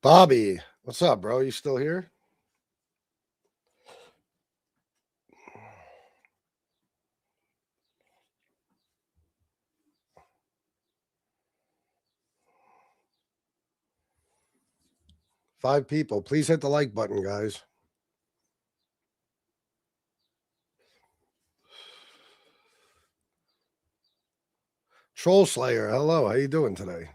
Bobby, what's up, bro? You still here? Five people. Please hit the like button, guys. Troll Slayer, hello. How you doing today?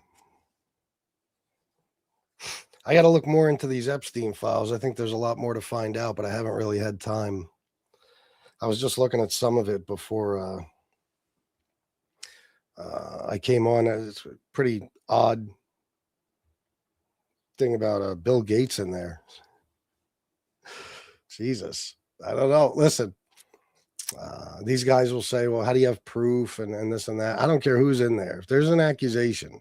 I got to look more into these Epstein files. I think there's a lot more to find out, but I haven't really had time. I was just looking at some of it before I came on. It's a pretty odd thing about Bill Gates in there. Jesus. I don't know. Listen, these guys will say, well, how do you have proof and this and that? I don't care who's in there. If there's an accusation,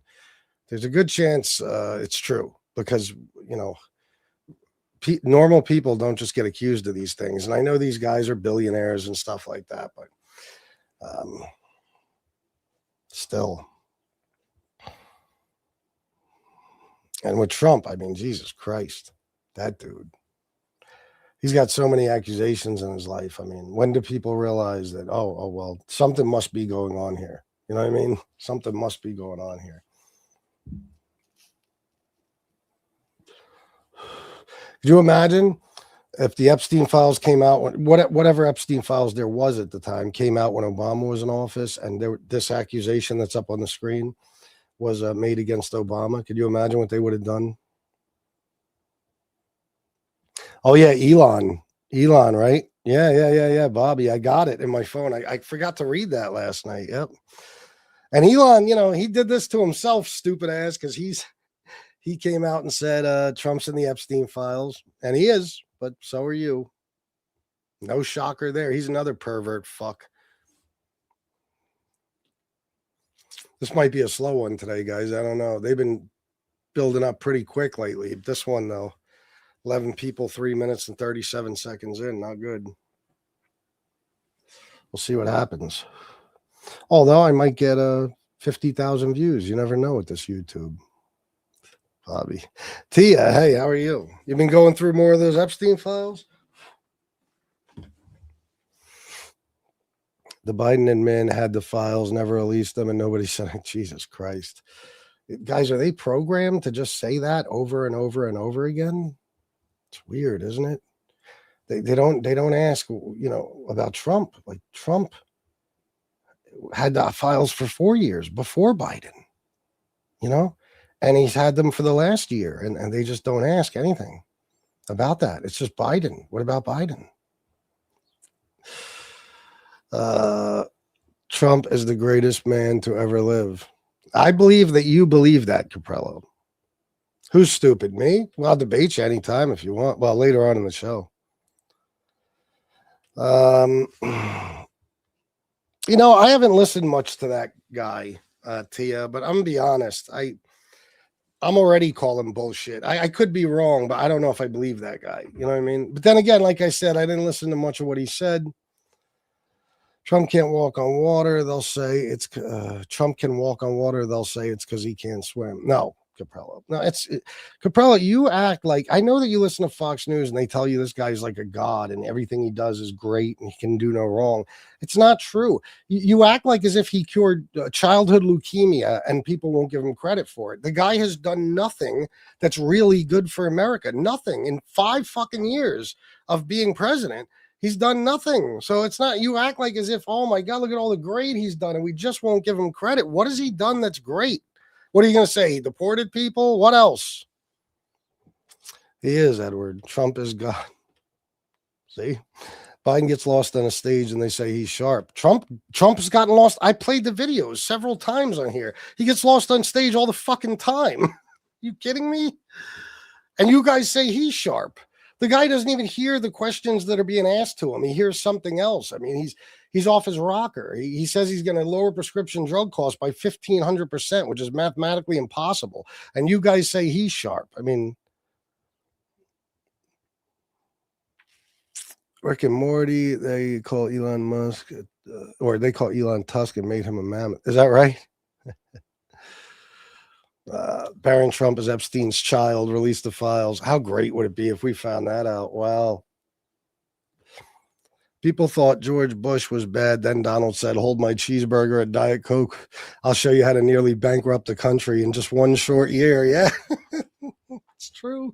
there's a good chance it's true because, you know, normal people don't just get accused of these things. And I know these guys are billionaires and stuff like that, but still. And with Trump, I mean, Jesus Christ, that dude. He's got so many accusations in his life. I mean, when do people realize that, oh, well, something must be going on here? You know what I mean? Something must be going on here. Could you imagine if the Epstein files came out, whatever Epstein files there was at the time, came out when Obama was in office, and this accusation that's up on the screen was made against Obama? Could you imagine what they would have done? Oh, yeah, Elon, right? Yeah. Bobby, I got it in my phone. I forgot to read that last night. Yep. And Elon, you know, he did this to himself, stupid ass, because he came out and said Trump's in the Epstein files, and he is, but so are you. No shocker there. He's another pervert fuck. This might be a slow one today, guys. I don't know. They've been building up pretty quick lately. This one, though, 11 people, 3 minutes and 37 seconds in. Not good. We'll see what happens. Although I might get 50,000 views. You never know with this YouTube. Bobby. Tia, hey, how are you? You've been going through more of those Epstein files? The Biden admin had the files, never released them, and nobody said, Jesus Christ. Guys, are they programmed to just say that over and over and over again? It's weird, isn't it? They don't ask, you know, about Trump. Like Trump had the files for 4 years before Biden, you know, and he's had them for the last year, and they just don't ask anything about that. It's just Biden. What about Biden? Trump is the greatest man to ever live. I believe that you believe that, Caprello. Who's stupid? Me? Well, I'll debate you anytime if you want. Well, later on in the show. You know, I haven't listened much to that guy, Tia, but I'm gonna be honest. I'm already calling bullshit. I could be wrong, but I don't know if I believe that guy. You know what I mean? But then again, like I said, I didn't listen to much of what he said. Trump can't walk on water. They'll say it's Trump can walk on water. They'll say it's because he can't swim. No, Caprello. No, Caprello. You act like, I know that you listen to Fox News and they tell you this guy's like a god and everything he does is great and he can do no wrong. It's not true. You act like as if he cured childhood leukemia and people won't give him credit for it. The guy has done nothing that's really good for America. Nothing in 5 fucking years of being president. He's done nothing. So it's not, you act like as if, oh my God, look at all the great he's done, and we just won't give him credit. What has he done that's great? What are you going to say? He deported people? What else? He is, Edward. Trump is God. See? Biden gets lost on a stage and they say he's sharp. Trump has gotten lost. I played the videos several times on here. He gets lost on stage all the fucking time. You kidding me? And you guys say he's sharp. The guy doesn't even hear the questions that are being asked to him. He hears something else. I mean, he's off his rocker. He says he's going to lower prescription drug costs by 1,500%, which is mathematically impossible. And you guys say he's sharp. I mean, Rick and Morty, they call Elon Musk, or they call Elon Tusk and made him a mammoth. Is that right? Barron Trump is Epstein's child. Release the files. How great would it be if we found that out? Wow. People thought George Bush was bad. Then Donald said, hold my cheeseburger at Diet Coke. I'll show you how to nearly bankrupt the country in just one short year. Yeah, it's true.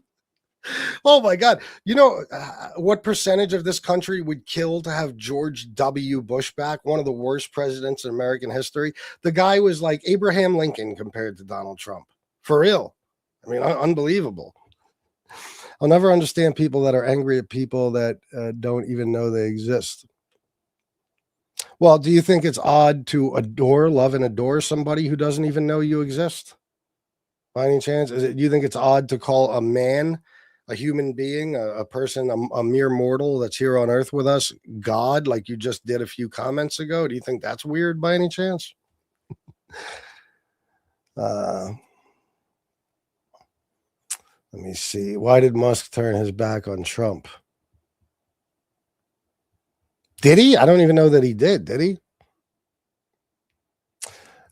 Oh my God. You know, what percentage of this country would kill to have George W. Bush back? One of the worst presidents in American history. The guy was like Abraham Lincoln compared to Donald Trump. For real. I mean, unbelievable. I'll never understand people that are angry at people that don't even know they exist. Well, do you think it's odd to love and adore somebody who doesn't even know you exist? By any chance? Do you think it's odd to call a man, a human being, a person, a mere mortal that's here on earth with us, God, like you just did a few comments ago? Do you think that's weird by any chance? Let me see. Why did Musk turn his back on Trump? Did he? I don't even know that he did. Did he?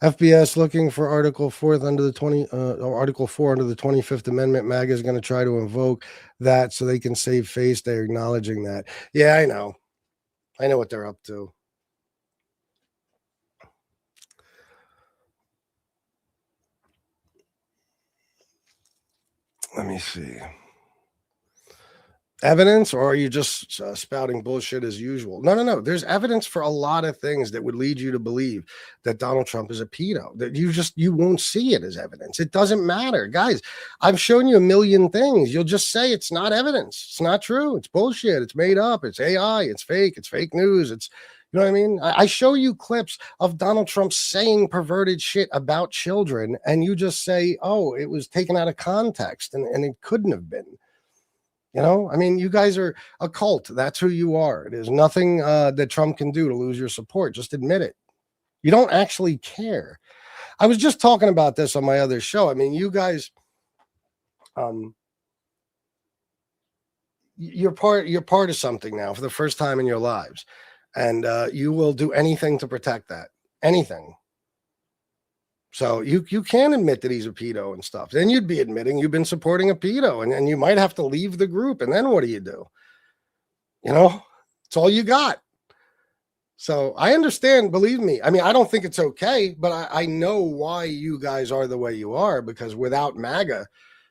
FBS looking for Article 4 under the Article 4 under the 25th Amendment. MAGA is going to try to invoke that so they can save face. They're acknowledging that. Yeah, I know. I know what they're up to. Let me see. Evidence, or are you just spouting bullshit as usual? No. There's evidence for a lot of things that would lead you to believe that Donald Trump is a pedo. That you won't see it as evidence. It doesn't matter, guys. I've shown you a million things. You'll just say it's not evidence. It's not true. It's bullshit. It's made up. It's AI. It's fake. It's fake news. It's, you know what I mean? I show you clips of Donald Trump saying perverted shit about children, and you just say, oh, it was taken out of context, and it couldn't have been. You know, I mean, you guys are a cult. That's who you are. There's nothing that Trump can do to lose your support. Just admit it. You don't actually care. I was just talking about this on my other show. I mean, you guys, you're part of something now for the first time in your lives, and you will do anything to protect that. Anything. So you can admit that he's a pedo and stuff. Then you'd be admitting you've been supporting a pedo, and you might have to leave the group. And then what do? You know, it's all you got. So I understand, believe me. I mean, I don't think it's okay, but I know why you guys are the way you are, because without MAGA,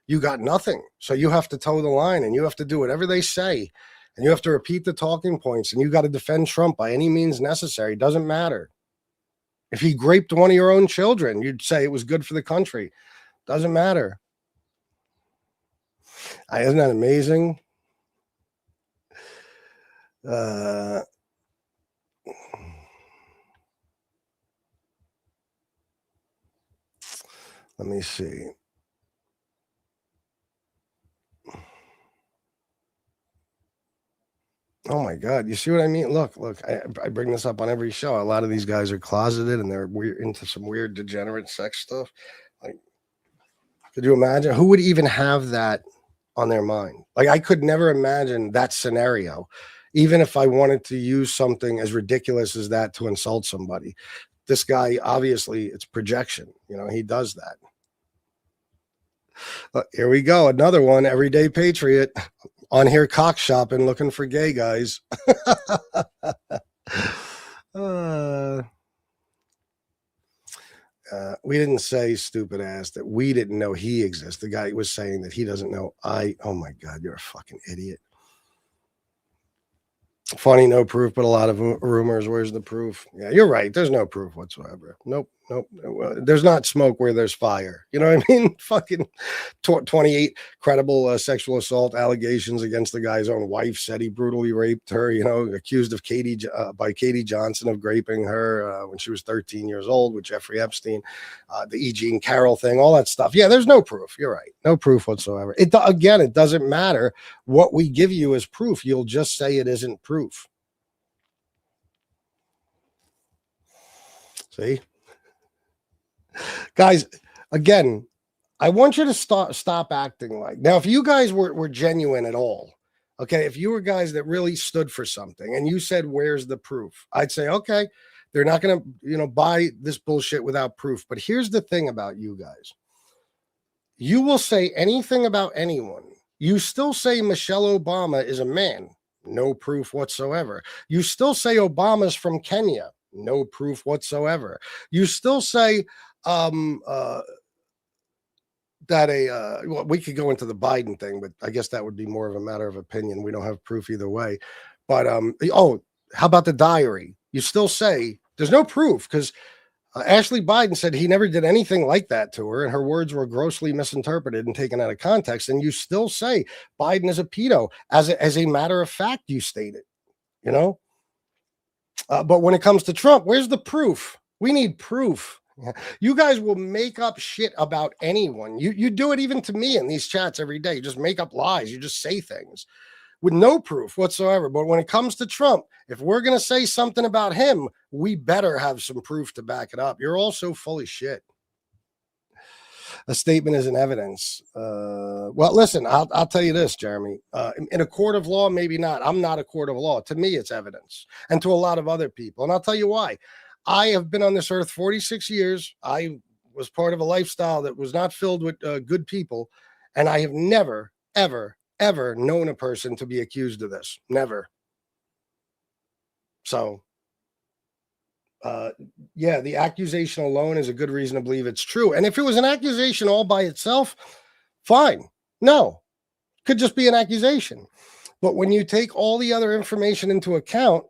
you got nothing. So you have to toe the line, and you have to do whatever they say, and you have to repeat the talking points, and you got to defend Trump by any means necessary. It doesn't matter. If he raped one of your own children, you'd say it was good for the country. Doesn't matter. Isn't that amazing? Let me see. Oh my God. You see what I mean? Look, I bring this up on every show. A lot of these guys are closeted and they're into some weird degenerate sex stuff. Like, could you imagine who would even have that on their mind? Like, I could never imagine that scenario, even if I wanted to use something as ridiculous as that to insult somebody. This guy, obviously, it's projection. You know, he does that. Here we go. Another one. Everyday Patriot on here cock shopping, looking for gay guys. We didn't say, stupid ass, that we didn't know he exists. The guy was saying that he doesn't know. Oh my God, you're a fucking idiot. Funny, no proof, but a lot of rumors. Where's the proof? Yeah, you're right. There's no proof whatsoever. Nope. There's not smoke where there's fire. You know what I mean? Fucking 28 credible sexual assault allegations against the guy's own wife. Said he brutally raped her. You know, accused of by Katie Johnson of raping her when she was 13 years old with Jeffrey Epstein. The E. Jean Carroll thing, all that stuff. Yeah, there's no proof. You're right. No proof whatsoever. It doesn't matter what we give you as proof. You'll just say it isn't proof. See? Guys, again, I want you to stop acting like, now, if you guys were genuine at all, okay, if you were guys that really stood for something and you said, where's the proof? I'd say, okay, they're not going to, buy this bullshit without proof. But here's the thing about you guys. You will say anything about anyone. You still say Michelle Obama is a man. No proof whatsoever. You still say Obama's from Kenya. No proof whatsoever. You still say that well, we could go into the Biden thing, but I guess that would be more of a matter of opinion. We don't have proof either way. But oh, how about the diary? You still say there's no proof because Ashley Biden said he never did anything like that to her, and her words were grossly misinterpreted and taken out of context. And you still say Biden is a pedo as a matter of fact. You state it, you know. But when it comes to Trump, where's the proof? We need proof. You guys will make up shit about anyone. You do it even to me in these chats every day. You just make up lies. You just say things with no proof whatsoever. But when it comes to Trump, if we're going to say something about him, we better have some proof to back it up. You're all so full of shit. A statement isn't evidence. Well, listen, I'll tell you this, Jeremy. In a court of law, maybe not. I'm not a court of law. To me, it's evidence. And to a lot of other people. And I'll tell you why. I have been on this earth 46 years. I was part of a lifestyle that was not filled with good people. And I have never, ever, ever known a person to be accused of this. Never. So, yeah, the accusation alone is a good reason to believe it's true. And if it was an accusation all by itself, fine. No, could just be an accusation. But when you take all the other information into account,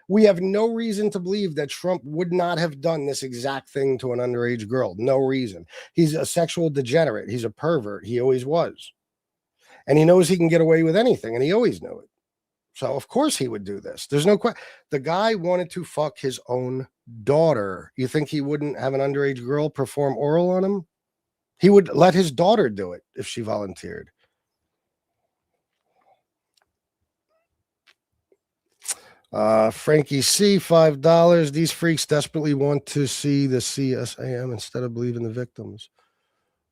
we have no reason to believe that Trump would not have done this exact thing to an underage girl. No reason. He's a sexual degenerate. He's a pervert. He always was. And he knows he can get away with anything, and he always knew it. So, of course, he would do this. There's no question. The guy wanted to fuck his own daughter. You think he wouldn't have an underage girl perform oral on him? He would let his daughter do it if she volunteered. Frankie C, $5. These freaks desperately want to see the CSAM instead of believing the victims.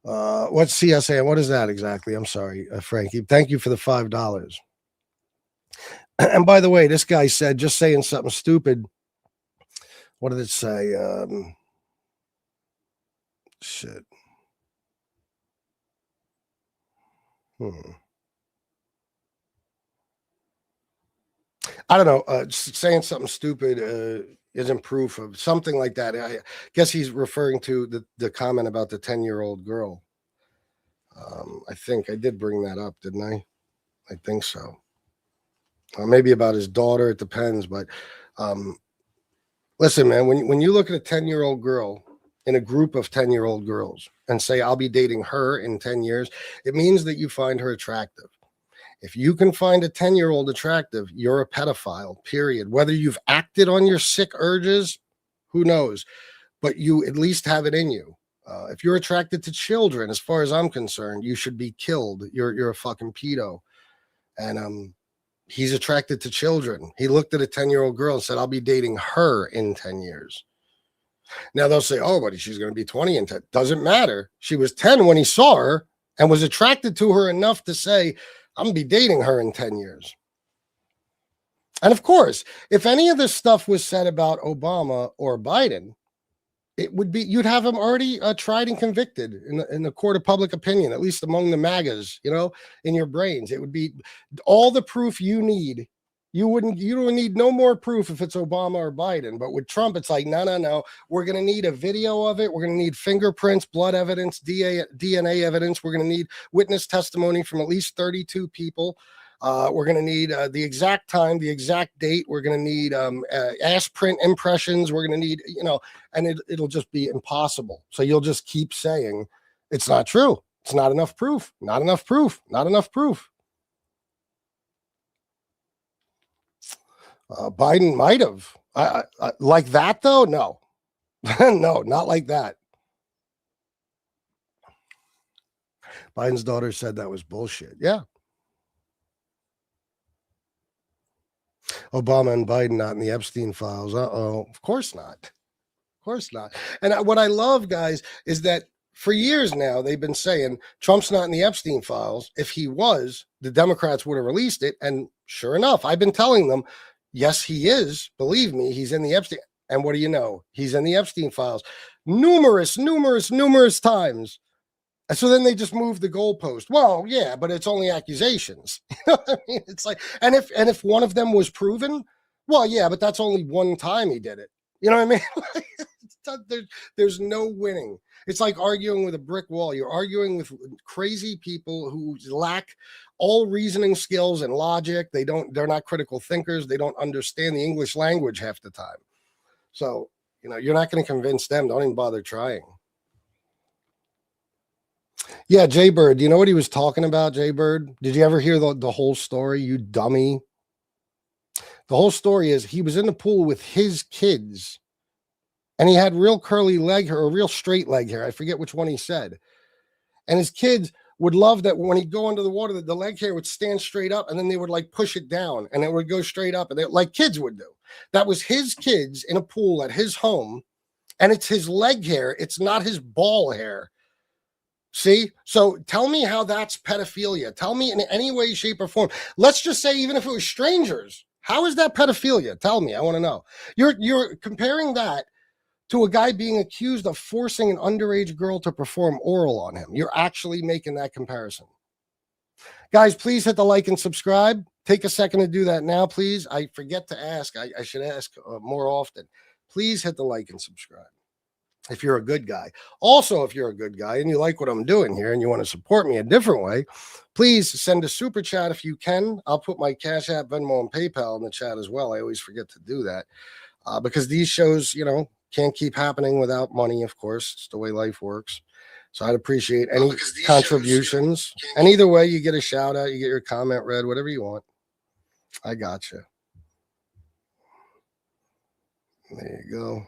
What's CSAM? What is that exactly? I'm sorry, Frankie. Thank you for the $5. And by the way, this guy said, just saying something stupid. What did it say? Shit. I don't know. Saying something stupid isn't proof of something like that. I guess he's referring to the comment about the 10-year-old girl. I think I did bring that up, didn't I? I think so. Maybe about his daughter. It depends. But listen, man, when you look at a 10-year-old girl in a group of 10-year-old girls and say, I'll be dating her in 10 years, it means that you find her attractive. If you can find a 10-year-old attractive, you're a pedophile, period. Whether you've acted on your sick urges, who knows? But you at least have it in you. If you're attracted to children, as far as I'm concerned, you should be killed. You're a fucking pedo. And he's attracted to children. He looked at a 10-year-old girl and said, I'll be dating her in 10 years. Now they'll say, oh, but she's going to be 20 in 10. Doesn't matter. She was 10 when he saw her and was attracted to her enough to say, I'm going to be dating her in 10 years. And of course, if any of this stuff was said about Obama or Biden, it would be, you'd have him already tried and convicted in the court of public opinion, at least among the MAGAs, in your brains. It would be all the proof you need. You don't need no more proof if it's Obama or Biden. But with Trump, it's like, no. We're going to need a video of it. We're going to need fingerprints, blood evidence, DNA evidence. We're going to need witness testimony from at least 32 people. We're going to need the exact time, the exact date. We're going to need ass print impressions. We're going to need, and it'll just be impossible. So you'll just keep saying it's not true. It's not enough proof. Not enough proof. Not enough proof. Biden might have. Like that, though? No. No, not like that. Biden's daughter said that was bullshit. Yeah. Obama and Biden not in the Epstein files. Uh-oh. Of course not. Of course not. And what I love, guys, is that for years now, they've been saying Trump's not in the Epstein files. If he was, the Democrats would have released it. And sure enough, I've been telling them, yes, he is. Believe me, he's in the Epstein. And what do you know? He's in the Epstein files numerous times. And so then they just move the goalpost. Well, yeah, but it's only accusations. You know what I mean? It's like, and if one of them was proven, well, yeah, but that's only one time he did it. You know what I mean? There's no winning. It's like arguing with a brick wall. You're arguing with crazy people who lack all reasoning skills and logic. They're not critical thinkers. They don't understand the English language half the time. So, you're not going to convince them. Don't even bother trying. Yeah, Jay Bird. Do you know what he was talking about, Jay Bird? Did you ever hear the whole story, you dummy? The whole story is he was in the pool with his kids, and he had real curly leg hair or real straight leg hair. I forget which one he said. And his kids would love that when he'd go under the water, the leg hair would stand straight up, and then they would like push it down, and it would go straight up, and like kids would do. That was his kids in a pool at his home, and it's his leg hair. It's not his ball hair. See? So tell me how that's pedophilia. Tell me in any way, shape, or form. Let's just say even if it was strangers, how is that pedophilia? Tell me. I want to know. You're comparing that to a guy being accused of forcing an underage girl to perform oral on him. You're actually making that comparison. Guys, please hit the like and subscribe. Take a second to do that now, please. I forget to ask. I should ask more often. Please hit the like and subscribe if you're a good guy. Also, if you're a good guy and you like what I'm doing here and you want to support me a different way, please send a super chat if you can. I'll put my Cash App, Venmo, and PayPal in the chat as well. I always forget to do that because these shows, can't keep happening without money, of course. It's the way life works. So I'd appreciate any contributions. And either way, you get a shout out, you get your comment read, whatever you want. I got you. There you go.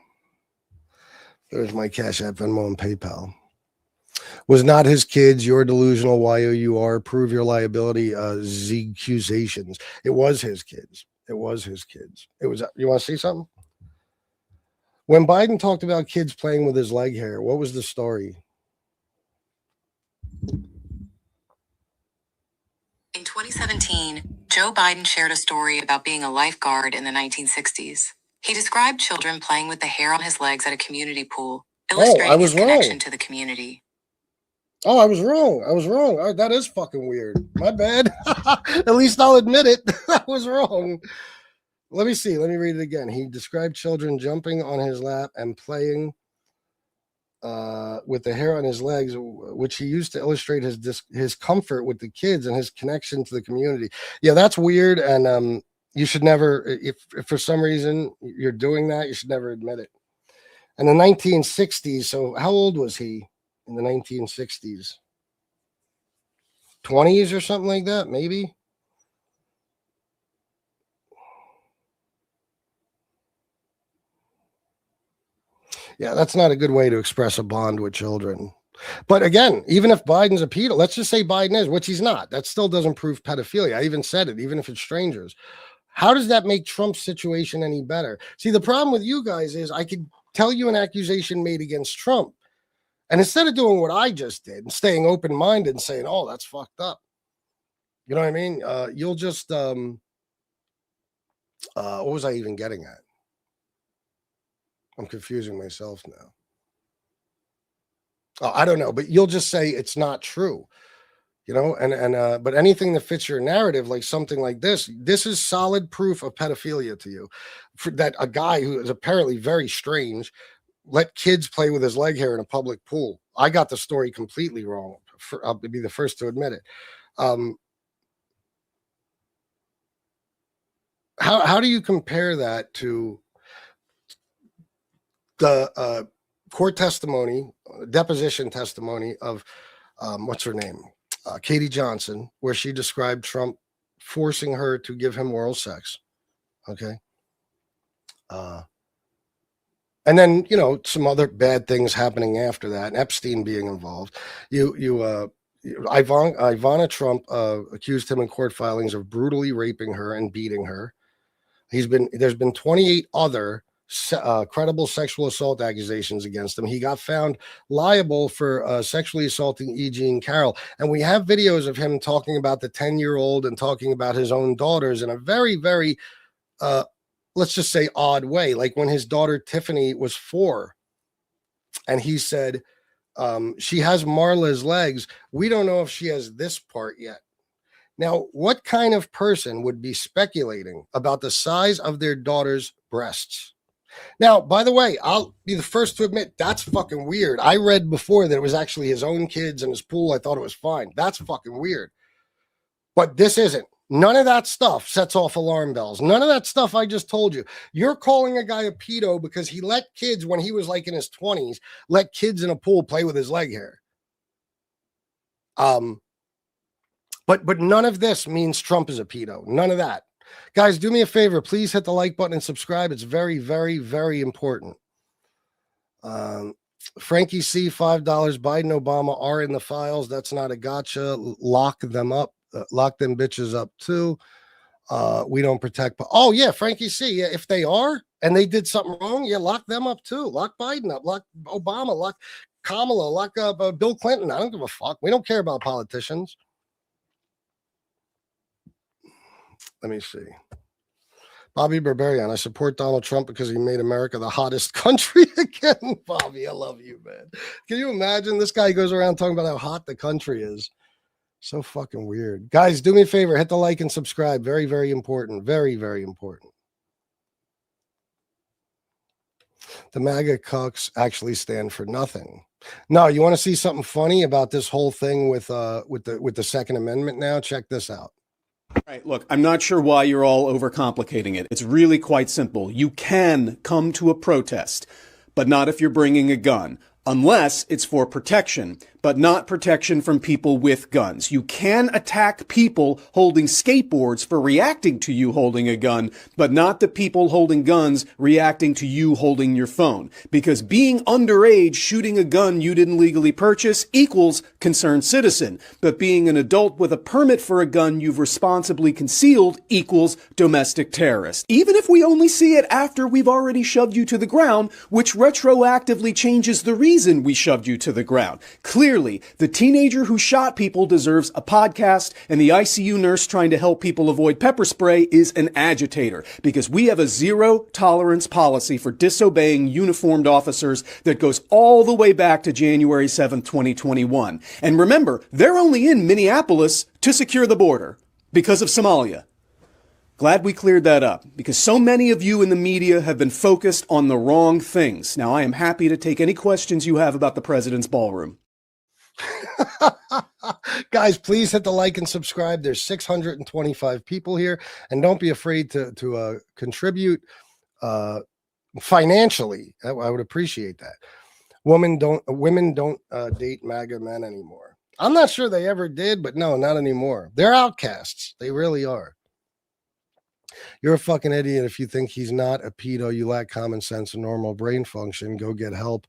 There's my Cash App, Venmo, and PayPal. Was not his kids. You're delusional. YOUR. Prove your liability. Z accusations. It was his kids. It was his kids. It was. You want to see something? When Biden talked about kids playing with his leg hair, what was the story? In 2017, Joe Biden shared a story about being a lifeguard in the 1960s. He described children playing with the hair on his legs at a community pool, illustrating his connection to the community. Oh, I was wrong. That is fucking weird. My bad. At least I'll admit it. I was wrong. Let me see. Let me read it again. He described children jumping on his lap and playing with the hair on his legs, which he used to illustrate his comfort with the kids and his connection to the community. Yeah, that's weird. And you should never, if for some reason you're doing that, you should never admit it. In the 1960s, so how old was he in the 1960s? 20s or something like that, maybe? Yeah, that's not a good way to express a bond with children. But again, even if Biden's a pedo, let's just say Biden is, which he's not, that still doesn't prove pedophilia. I even said it, even if it's strangers. How does that make Trump's situation any better? See, the problem with you guys is I could tell you an accusation made against Trump. And instead of doing what I just did and staying open-minded and saying, oh, that's fucked up. You know what I mean? You'll just, what was I even getting at? I'm confusing myself now. Oh, I don't know, but you'll just say it's not true. But anything that fits your narrative, like something like this is solid proof of pedophilia to you. That a guy who is apparently very strange let kids play with his leg hair in a public pool. I got the story completely wrong. I'll be the first to admit it. How do you compare that to the court testimony, deposition testimony of what's her name? Katie Johnson, where she described Trump forcing her to give him oral sex. Okay. And then, some other bad things happening after that, and Epstein being involved. Ivana Trump accused him in court filings of brutally raping her and beating her. There's been 28 other credible sexual assault accusations against him. He got found liable for sexually assaulting E. Jean Carroll. And we have videos of him talking about the 10-year-old and talking about his own daughters in a very, very, let's just say, odd way. Like when his daughter Tiffany was 4, and he said, She has Marla's legs. We don't know if she has this part yet. Now, what kind of person would be speculating about the size of their daughter's breasts? Now, by the way, I'll be the first to admit that's fucking weird. I read before that it was actually his own kids in his pool. I thought it was fine. That's fucking weird. But this isn't. None of that stuff sets off alarm bells. None of that stuff I just told you. You're calling a guy a pedo because he let kids, when he was like in his 20s, let kids in a pool play with his leg hair. But none of this means Trump is a pedo. None of that. Guys, do me a favor. Please hit the like button and subscribe. It's very, very, very important. Frankie C, $5. Biden, Obama are in the files. That's not a gotcha. Lock them up. Lock them bitches up too. We don't protect. Oh yeah, Frankie C. Yeah, if they are and they did something wrong, yeah, lock them up too. Lock Biden up. Lock Obama. Lock Kamala. Lock up Bill Clinton. I don't give a fuck. We don't care about politicians. Let me see. Bobby Barbarian. I support Donald Trump because he made America the hottest country again. Bobby, I love you, man. Can you imagine? This guy goes around talking about how hot the country is. So fucking weird. Guys, do me a favor. Hit the like and subscribe. Very, very important. Very, very important. The MAGA cucks actually stand for nothing. No, you want to see something funny about this whole thing with the Second Amendment now? Check this out. All right, look, I'm not sure why you're all overcomplicating it. It's really quite simple. You can come to a protest, but not if you're bringing a gun, unless it's for protection, but not protection from people with guns. You can attack people holding skateboards for reacting to you holding a gun, but not the people holding guns reacting to you holding your phone. Because being underage shooting a gun you didn't legally purchase equals concerned citizen. But being an adult with a permit for a gun you've responsibly concealed equals domestic terrorist. Even if we only see it after we've already shoved you to the ground, which retroactively changes the reason we shoved you to the ground. Clearly, the teenager who shot people deserves a podcast, and the ICU nurse trying to help people avoid pepper spray is an agitator, because we have a zero-tolerance policy for disobeying uniformed officers that goes all the way back to January 7th, 2021. And remember, they're only in Minneapolis to secure the border because of Somalia. Glad we cleared that up, because so many of you in the media have been focused on the wrong things. Now, I am happy to take any questions you have about the president's ballroom. Guys, please hit the like and subscribe. There's 625 people here, and don't be afraid to contribute financially. I would appreciate that. Women don't date MAGA men anymore. I'm not sure they ever did, but no, not anymore. They're outcasts. They really are. You're a fucking idiot if you think he's not a pedo. You lack common sense and normal brain function. Go get help.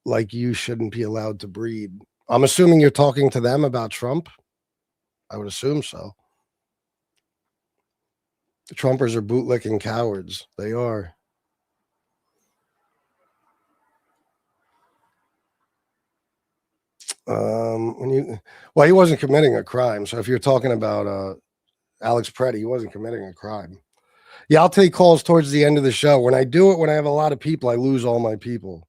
Like you shouldn't be allowed to breed. I'm assuming you're talking to them about Trump. I would assume so. The Trumpers are bootlicking cowards. They are. He wasn't committing a crime. So if you're talking about Alex Preddy, he wasn't committing a crime. Yeah, I'll take calls towards the end of the show. When I do it, when I have a lot of people, I lose all my people.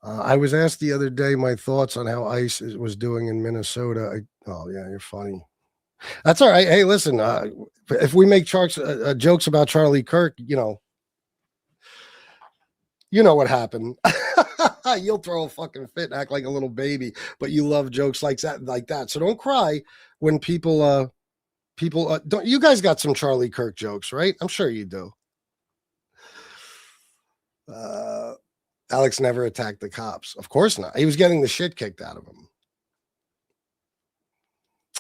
I was asked the other day my thoughts on how ICE was doing in Minnesota. Oh, yeah, you're funny. That's all right. Hey, listen, if we make jokes about Charlie Kirk, you know what happened. You'll throw a fucking fit and act like a little baby, but you love jokes like that. So don't cry when people don't. You guys got some Charlie Kirk jokes, right? I'm sure you do. Alex never attacked the cops. Of course not. He was getting the shit kicked out of him.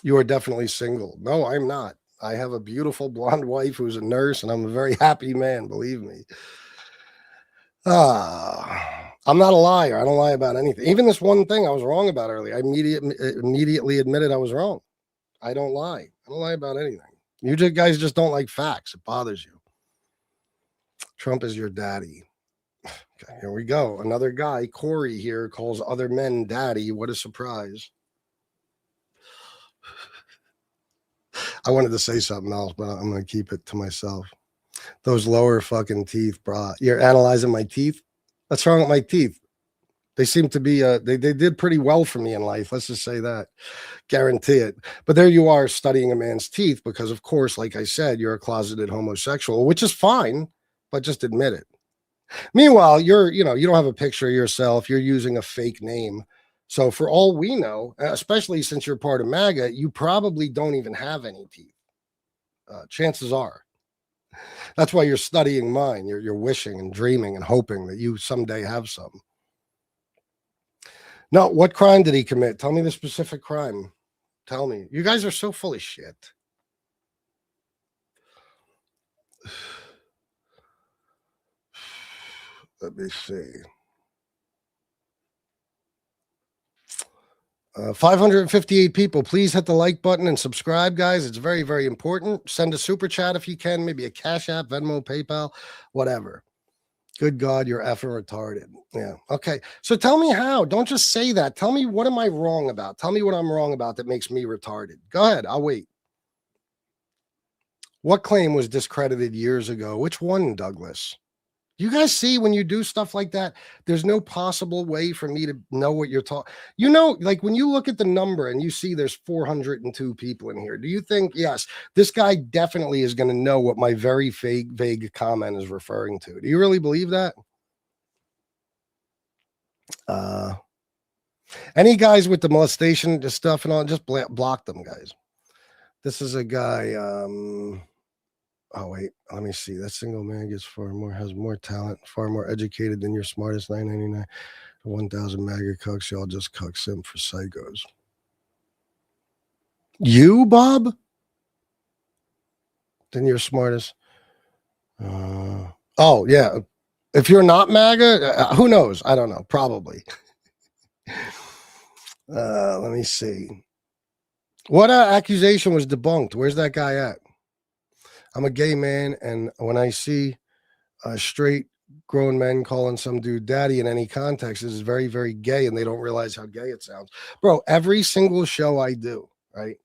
You are definitely single. No, I'm not. I have a beautiful blonde wife who's a nurse, and I'm a very happy man, believe me. I'm not a liar. I don't lie about anything. Even this one thing I was wrong about earlier, I immediately admitted I was wrong. I don't lie. I don't lie about anything. You guys just don't like facts. It bothers you. Trump is your daddy. Okay, here we go. Another guy, Corey here, calls other men daddy. What a surprise. I wanted to say something else, but I'm going to keep it to myself. Those lower fucking teeth, bro. You're analyzing my teeth? What's wrong with my teeth? They seem to be, they did pretty well for me in life. Let's just say that. Guarantee it. But there you are studying a man's teeth because, of course, like I said, you're a closeted homosexual, which is fine, but just admit it. Meanwhile, you don't have a picture of yourself. You're using a fake name. So for all we know, especially since you're part of MAGA, you probably don't even have any teeth. Chances are. That's why you're studying mine. You're wishing and dreaming and hoping that you someday have some. No, what crime did he commit? Tell me the specific crime. Tell me. You guys are so full of shit. Let me see. 558 people. Please hit the like button and subscribe, guys. It's very, very important. Send a super chat if you can, maybe a Cash App, Venmo, PayPal, whatever. Good God, you're effing retarded. Yeah. Okay. So tell me how. Don't just say that. Tell me, what am I wrong about? Tell me what I'm wrong about that makes me retarded. Go ahead. I'll wait. What claim was discredited years ago? Which one, Douglas? You guys see, when you do stuff like that, there's no possible way for me to know what you're talking. Like when you look at the number and you see there's 402 people in here, do you think, yes, this guy definitely is going to know what my very vague comment is referring to? Do you really believe that? Any guys with the molestation stuff and all, just block them, guys. This is a guy, oh, wait, let me see. That single man has more talent, far more educated than your smartest 999. 1,000 MAGA cucks. Y'all just cuck simp for psychos. You, Bob? Then you're smartest. Oh, yeah. If you're not MAGA, who knows? I don't know. Probably. Let me see. What accusation was debunked? Where's that guy at? I'm a gay man, and when I see straight grown men calling some dude daddy in any context, this is very, very gay, and they don't realize how gay it sounds. Bro, every single show I do, right,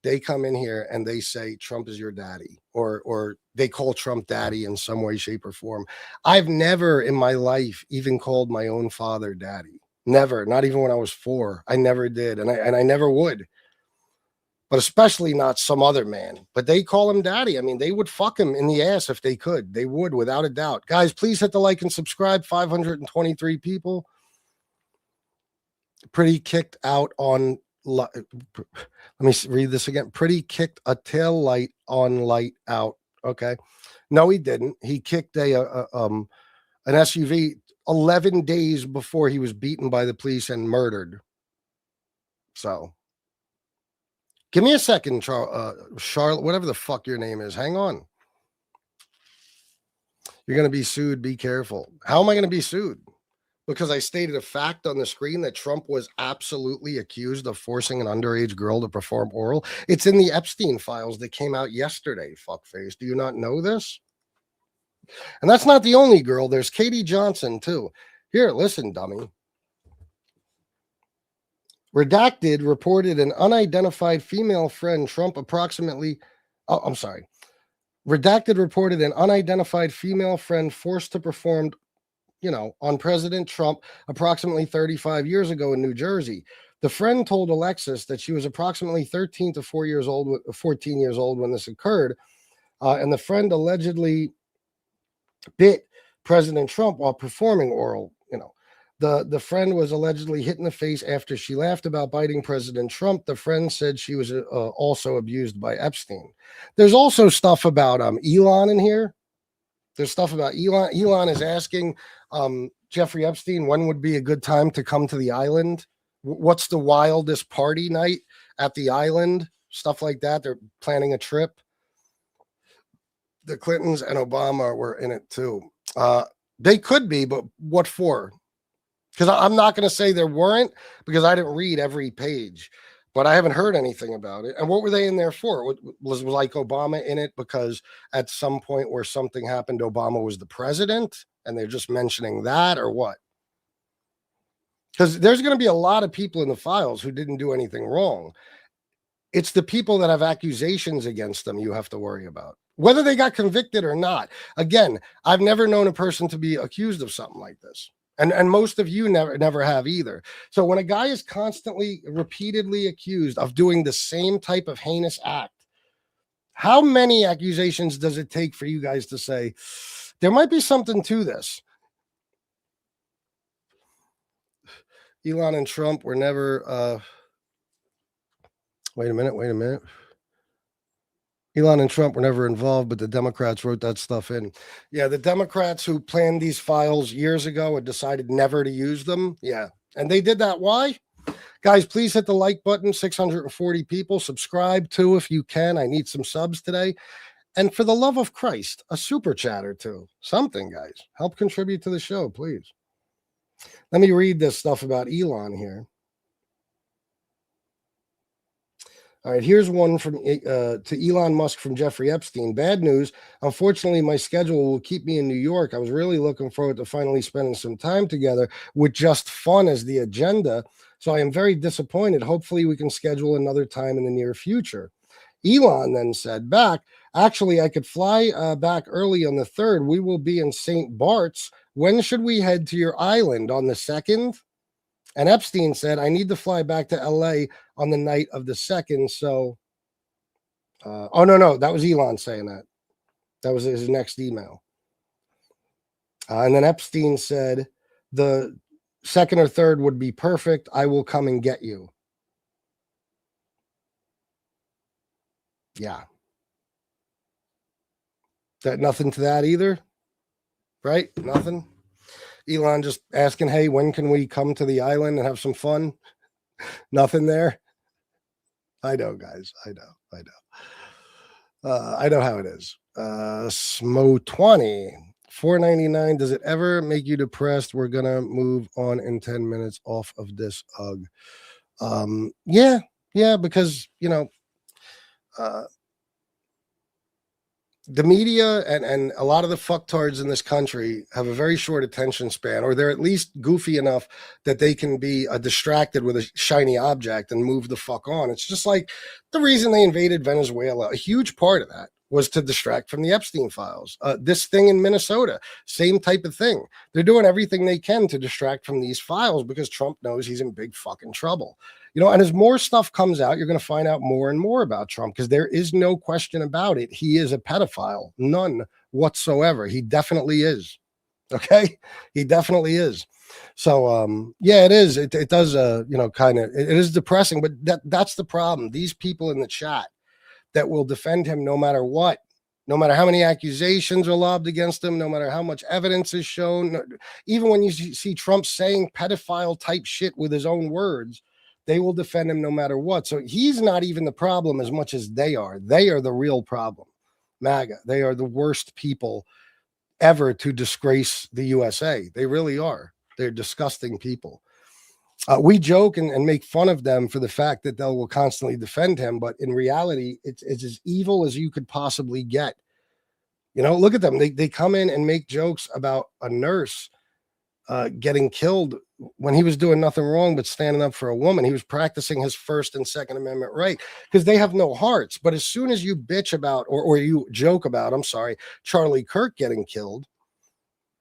they come in here and they say Trump is your daddy, or they call Trump daddy in some way, shape, or form. I've never in my life even called my own father daddy. Never, not even when I was 4. I never did, and I never would. But especially not some other man. But they call him daddy. I mean, they would fuck him in the ass if they could. They would, without a doubt. Guys, please hit the like and subscribe. 523 people. Pretty kicked out on... Let me read this again. Pretty kicked a tail light on light out. Okay. No, he didn't. He kicked an SUV 11 days before he was beaten by the police and murdered. So... give me a second, Charlotte, whatever the fuck your name is. Hang on. You're going to be sued. Be careful. How am I going to be sued? Because I stated a fact on the screen that Trump was absolutely accused of forcing an underage girl to perform oral. It's in the Epstein files that came out yesterday, fuckface. Do you not know this? And that's not the only girl. There's Katie Johnson, too. Here, listen, dummy. Redacted reported an unidentified female friend Trump approximately... Oh, I'm sorry. Redacted reported an unidentified female friend forced to perform, on President Trump approximately 35 years ago in New Jersey. The friend told Alexis that she was approximately 13 to 14 years old when this occurred. And the friend allegedly bit President Trump while performing oral, The friend was allegedly hit in the face after she laughed about biting President Trump. The friend said she was also abused by Epstein. There's also stuff about Elon in here. There's stuff about Elon. Elon is asking Jeffrey Epstein when would be a good time to come to the island. What's the wildest party night at the island? Stuff like that. They're planning a trip. The Clintons and Obama were in it too. They could be, but what for? Because I'm not going to say there weren't, because I didn't read every page, but I haven't heard anything about it. And what were they in there for? Was like Obama in it because at some point where something happened, Obama was the president, and they're just mentioning that, or what? Because there's going to be a lot of people in the files who didn't do anything wrong. It's the people that have accusations against them you have to worry about. whether they got convicted or not. Again, I've never known a person to be accused of something like this. And most of you never have either. So when a guy is constantly, repeatedly accused of doing the same type of heinous act, how many accusations does it take for you guys to say, there might be something to this? Elon and Trump were never, wait a minute. Elon and Trump were never involved, but the Democrats wrote that stuff in. Yeah, the Democrats who planned these files years ago and decided never to use them. Yeah, and they did that. Why? Guys, please hit the like button. 640 people. Subscribe too if you can. I need some subs today. And for the love of Christ, a super chat or two. Something, guys. Help contribute to the show, please. Let me read this stuff about Elon here. All right, here's one from to Elon Musk from Jeffrey Epstein. Bad news. Unfortunately, my schedule will keep me in New York. I was really looking forward to finally spending some time together with just fun as the agenda. So I am very disappointed. Hopefully, we can schedule another time in the near future. Elon then said back, actually, I could fly back early on the 3rd. We will be in St. Bart's. When should we head to your island? On the 2nd? And Epstein said, I need to fly back to LA on the night of the 2nd. So, oh, no, that was Elon saying that. That was his next email. And then Epstein said, the 2nd or 3rd would be perfect. I will come and get you. Yeah. That nothing to that either, right? Nothing. Elon just asking, hey, when can we come to the island and have some fun? Nothing there. I know, guys. I know. I know how it is. Smo20, $4.99. Does it ever make you depressed? We're gonna move on in 10 minutes off of this hug. Yeah, because the media and a lot of the fucktards in this country have a very short attention span, or they're at least goofy enough that they can be distracted with a shiny object and move the fuck on. It's just like the reason they invaded Venezuela. A huge part of that was to distract from the Epstein files. This thing in Minnesota, same type of thing. They're doing everything they can to distract from these files because Trump knows he's in big fucking trouble. And as more stuff comes out, you're going to find out more and more about Trump because there is no question about it. He is a pedophile. None whatsoever. He definitely is. Okay? He definitely is. So, yeah, it is. It does, kind of, it is depressing, but that's the problem. These people in the chat that will defend him no matter what, no matter how many accusations are lobbed against him, no matter how much evidence is shown, even when you see Trump saying pedophile type shit with his own words, they will defend him no matter what. So he's not even the problem as much as they are. They are the real problem. MAGA. They are the worst people ever to disgrace the USA. They really are. They're disgusting people. We joke and make fun of them for the fact that they will constantly defend him. But in reality, it's as evil as you could possibly get. Look at them. They come in and make jokes about a nurse getting killed when he was doing nothing wrong but standing up for a woman. He was practicing his First and Second Amendment right because they have no hearts. But as soon as you bitch about or you joke about, Charlie Kirk getting killed,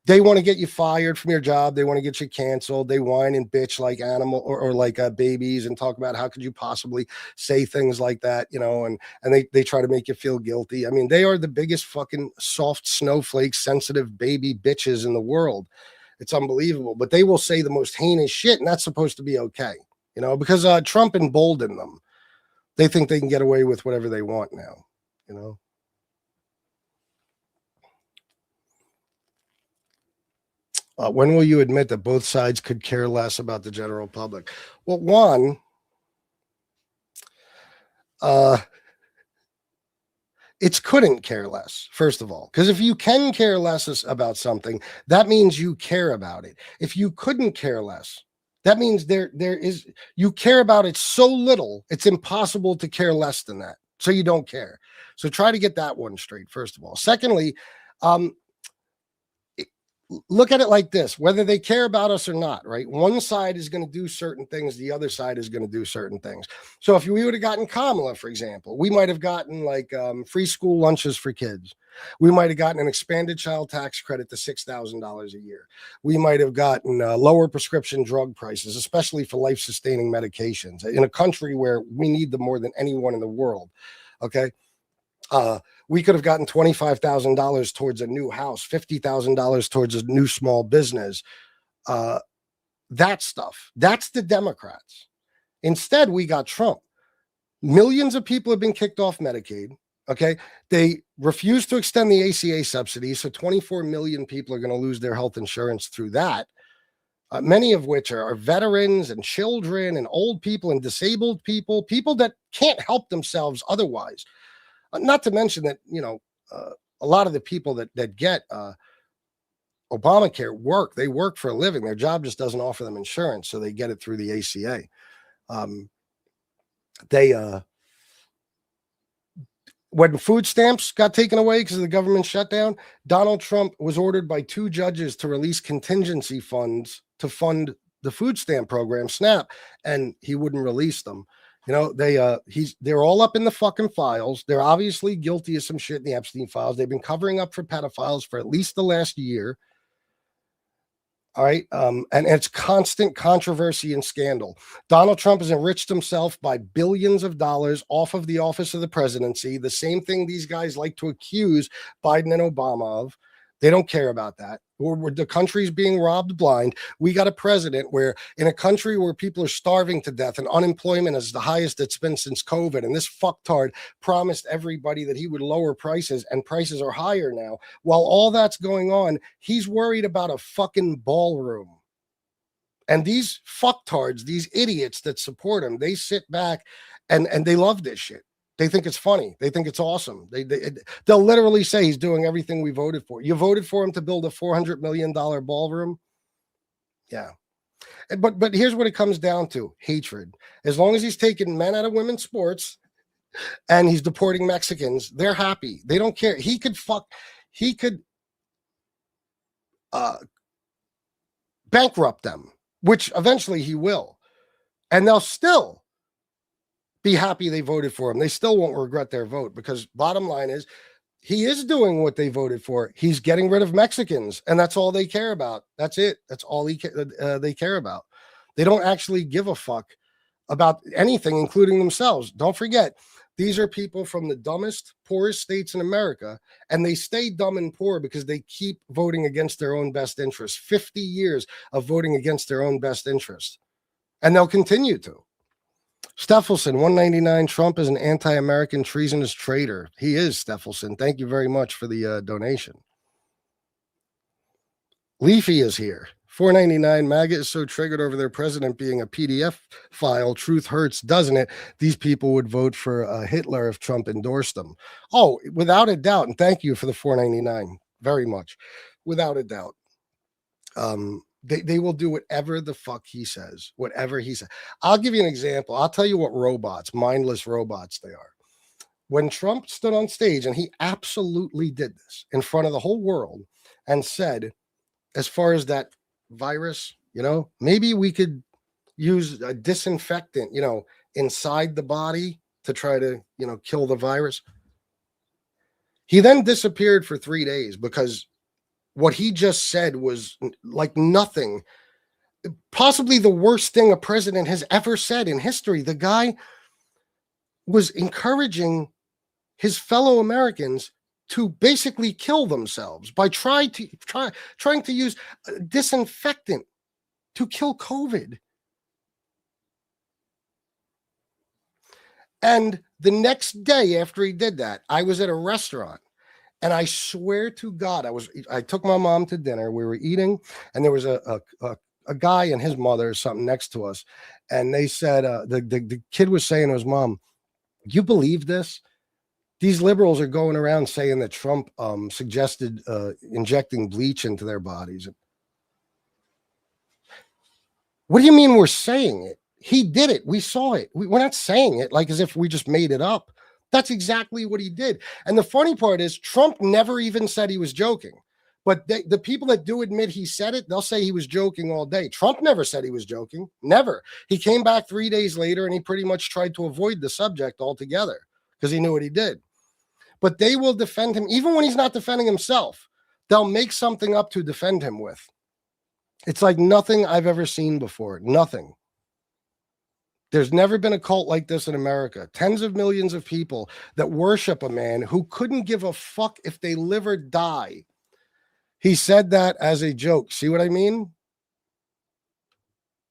they want to get you fired from your job. They want to get you canceled. They whine and bitch like animal or like babies and talk about how could you possibly say things like that, and they try to make you feel guilty. I mean, they are the biggest fucking soft snowflake, sensitive baby bitches in the world. It's unbelievable, but they will say the most heinous shit, and that's supposed to be okay, because Trump emboldened them. They think they can get away with whatever they want now, When will you admit that both sides could care less about the general public? Well, one, it couldn't care less, first of all, because if you can care less about something, that means you care about it. If you couldn't care less, that means you care about it so little, it's impossible to care less than that. So you don't care. So try to get that one straight, first of all. Secondly, look at it like this, whether they care about us or not, right? One side is going to do certain things. The other side is going to do certain things. So if we would have gotten Kamala, for example, we might have gotten like free school lunches for kids. We might have gotten an expanded child tax credit to $6,000 a year. We might have gotten lower prescription drug prices, especially for life-sustaining medications in a country where we need them more than anyone in the world. Okay. We could have gotten $25,000 towards a new house, $50,000 towards a new small business. That stuff. That's the Democrats. Instead, we got Trump. Millions of people have been kicked off Medicaid. Okay. They refuse to extend the ACA subsidy. So 24 million people are going to lose their health insurance through that. Many of which are veterans and children and old people and disabled people, people that can't help themselves otherwise. Not to mention that, a lot of the people that get Obamacare they work for a living. Their job just doesn't offer them insurance, so they get it through the ACA. When food stamps got taken away because of the government shutdown, Donald Trump was ordered by 2 judges to release contingency funds to fund the food stamp program, SNAP, and he wouldn't release them. They're all up in the fucking files. They're obviously guilty of some shit in the Epstein files. They've been covering up for pedophiles for at least the last year. All right. And it's constant controversy and scandal. Donald Trump has enriched himself by billions of dollars off of the office of the presidency. The same thing these guys like to accuse Biden and Obama of. They don't care about that. The country's being robbed blind. We got a president where in a country where people are starving to death and unemployment is the highest it's been since COVID. And this fucktard promised everybody that he would lower prices, and prices are higher now. While all that's going on, he's worried about a fucking ballroom. And these fucktards, these idiots that support him, they sit back and they love this shit. They think it's funny. They think it's awesome. They'll literally say he's doing everything we voted for. You voted for him to build a $400 million ballroom? Yeah. But here's what it comes down to. Hatred. As long as he's taking men out of women's sports and he's deporting Mexicans, they're happy. They don't care. He could bankrupt them, which eventually he will. And they'll still be happy they voted for him. They still won't regret their vote, because bottom line is he is doing what they voted for. He's getting rid of Mexicans, and that's all they care about. That's it. That's all they care about. They don't actually give a fuck about anything, including themselves. Don't forget, these are people from the dumbest, poorest states in America, and they stay dumb and poor because they keep voting against their own best interests. 50 years of voting against their own best interests, and they'll continue to. Steffelson, 199. Trump is an anti-American treasonous traitor. He is, Steffelson. Thank you very much for the donation. Leafy is here. 499. MAGA is so triggered over their president being a PDF file. Truth hurts, doesn't it? These people would vote for Hitler if Trump endorsed them. Oh, without a doubt. And thank you for the 499. Very much. Without a doubt. They will do whatever the fuck he says, whatever he says. I'll give you an example. I'll tell you what robots, mindless robots they are. When Trump stood on stage, and he absolutely did this in front of the whole world, and said, as far as that virus, maybe we could use a disinfectant, inside the body to try to, kill the virus. He then disappeared for 3 days because what he just said was like nothing, possibly the worst thing a president has ever said in history. The guy was encouraging his fellow Americans to basically kill themselves by trying to use disinfectant to kill COVID. And the next day after he did that, I was at a restaurant. And I swear to God, I took my mom to dinner. We were eating, and there was a guy and his mother or something next to us. And they said, the kid was saying to his mom, "You believe this? These liberals are going around saying that Trump suggested injecting bleach into their bodies." What do you mean we're saying it? He did it. We saw it. We're not saying it like as if we just made it up. That's exactly what he did. And the funny part is Trump never even said he was joking. But the people that do admit he said it, they'll say he was joking all day. Trump never said he was joking. Never. He came back 3 days later and he pretty much tried to avoid the subject altogether because he knew what he did. But they will defend him, even when he's not defending himself. They'll make something up to defend him with. It's like nothing I've ever seen before. Nothing. There's never been a cult like this in America. Tens of millions of people that worship a man who couldn't give a fuck if they live or die. He said that as a joke. See what I mean?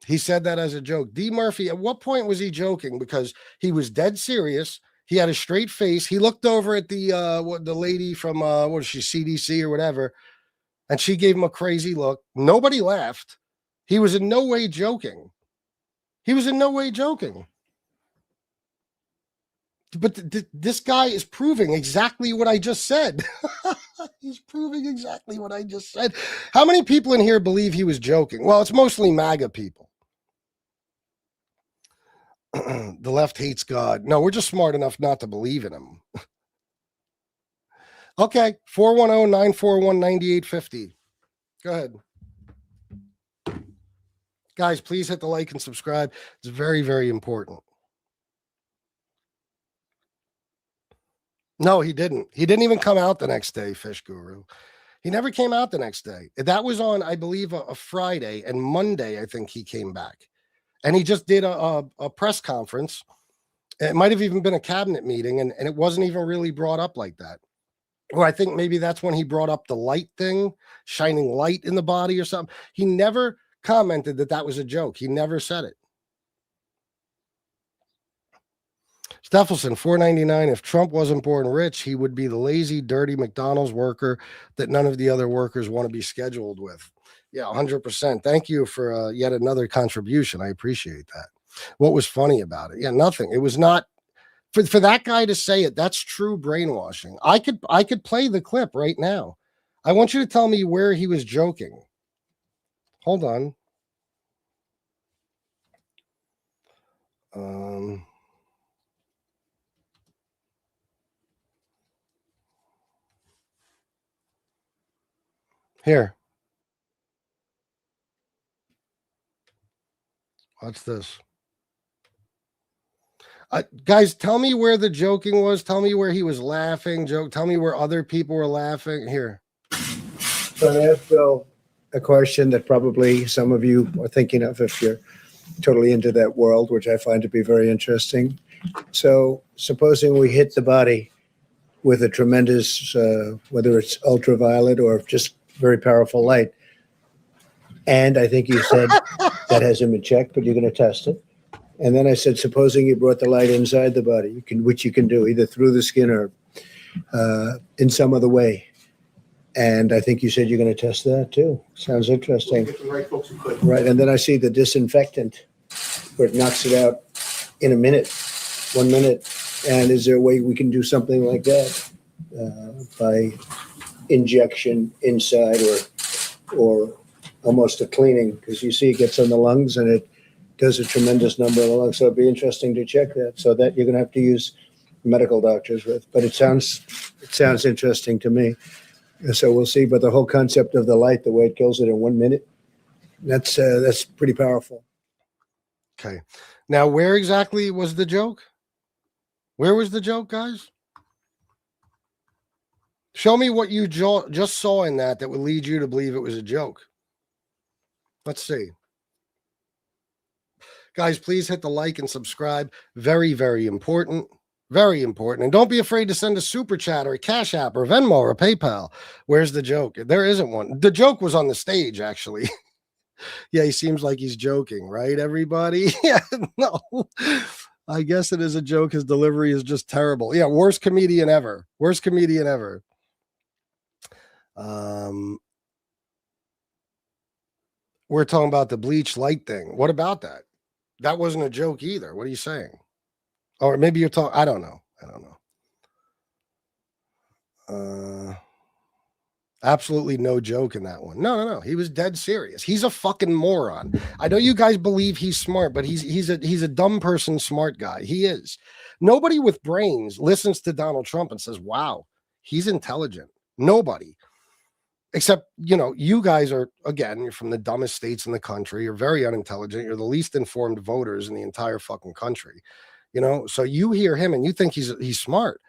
He said that as a joke. D. Murphy, at what point was he joking? Because he was dead serious. He had a straight face. He looked over at the lady from, what is she, CDC or whatever, and she gave him a crazy look. Nobody laughed. He was in no way joking. He was in no way joking. But this guy is proving exactly what I just said. He's proving exactly what I just said. How many people in here believe he was joking? Well, it's mostly MAGA people. The left hates God. No, we're just smart enough not to believe in him. Okay, 410-941-9850. Go ahead. Guys, please hit the like and subscribe. It's very, very important. No, he didn't. He didn't even come out the next day, Fish Guru. He never came out the next day. That was on, I believe, a Friday, and Monday, I think he came back. And he just did a press conference. It might have even been a cabinet meeting, and it wasn't even really brought up like that. Or I think maybe that's when he brought up the light thing, shining light in the body or something. He never commented that was a joke. He never said it. Steffelson, $4.99. If Trump wasn't born rich, he would be the lazy, dirty McDonald's worker that none of the other workers want to be scheduled with. Yeah, 100%. Thank you for yet another contribution. I appreciate that. What was funny about it? Yeah, nothing. It was not for that guy to say it. That's true brainwashing. I could play the clip right now. I want you to tell me where he was joking. Hold on. Here. What's this? Guys, tell me where the joking was. Tell me where he was laughing. Tell me where other people were laughing. Here. So I ask Bill a question that probably some of you are thinking of if you're totally into that world, which I find to be very interesting. So supposing we hit the body with a tremendous, whether it's ultraviolet or just very powerful light, and I think you said that hasn't been checked, but you're going to test it. And then I said, supposing you brought the light inside the body, which you can do either through the skin or in some other way. And I think you said you're going to test that too. Sounds interesting. Right. And then I see the disinfectant where it knocks it out in a minute, 1 minute. And is there a way we can do something like that by injection inside or almost a cleaning? Because you see it gets on the lungs and it does a tremendous number of the lungs. So it'd be interesting to check that. So that you're going to have to use medical doctors with. But it sounds interesting to me. So we'll see. But the whole concept of the light, the way it kills it in 1 minute, that's pretty powerful. Okay. Now, where exactly was the joke? Where was the joke, guys? Show me what you just saw in that would lead you to believe it was a joke. Let's see. Guys, please hit the like and subscribe. Very, very important. Very important. And don't be afraid to send a super chat or a Cash App or Venmo or a PayPal. Where's the joke? There isn't one. The joke was on the stage, actually. Yeah, he seems like he's joking, right, everybody? Yeah, no. I guess it is a joke. His delivery is just terrible. Yeah, worst comedian ever. Worst comedian ever. We're talking about the bleach light thing. What about that? That wasn't a joke either. What are you saying? Or maybe you're talking, I don't know. Absolutely no joke in that one. No. He was dead serious. He's a fucking moron. I know you guys believe he's smart, but he's a dumb person, smart guy. He is. Nobody with brains listens to Donald Trump and says, wow, he's intelligent. Nobody. Except, you know, you guys are, again, you're from the dumbest states in the country. You're very unintelligent. You're the least informed voters in the entire fucking country. You know, so you hear him and you think he's smart.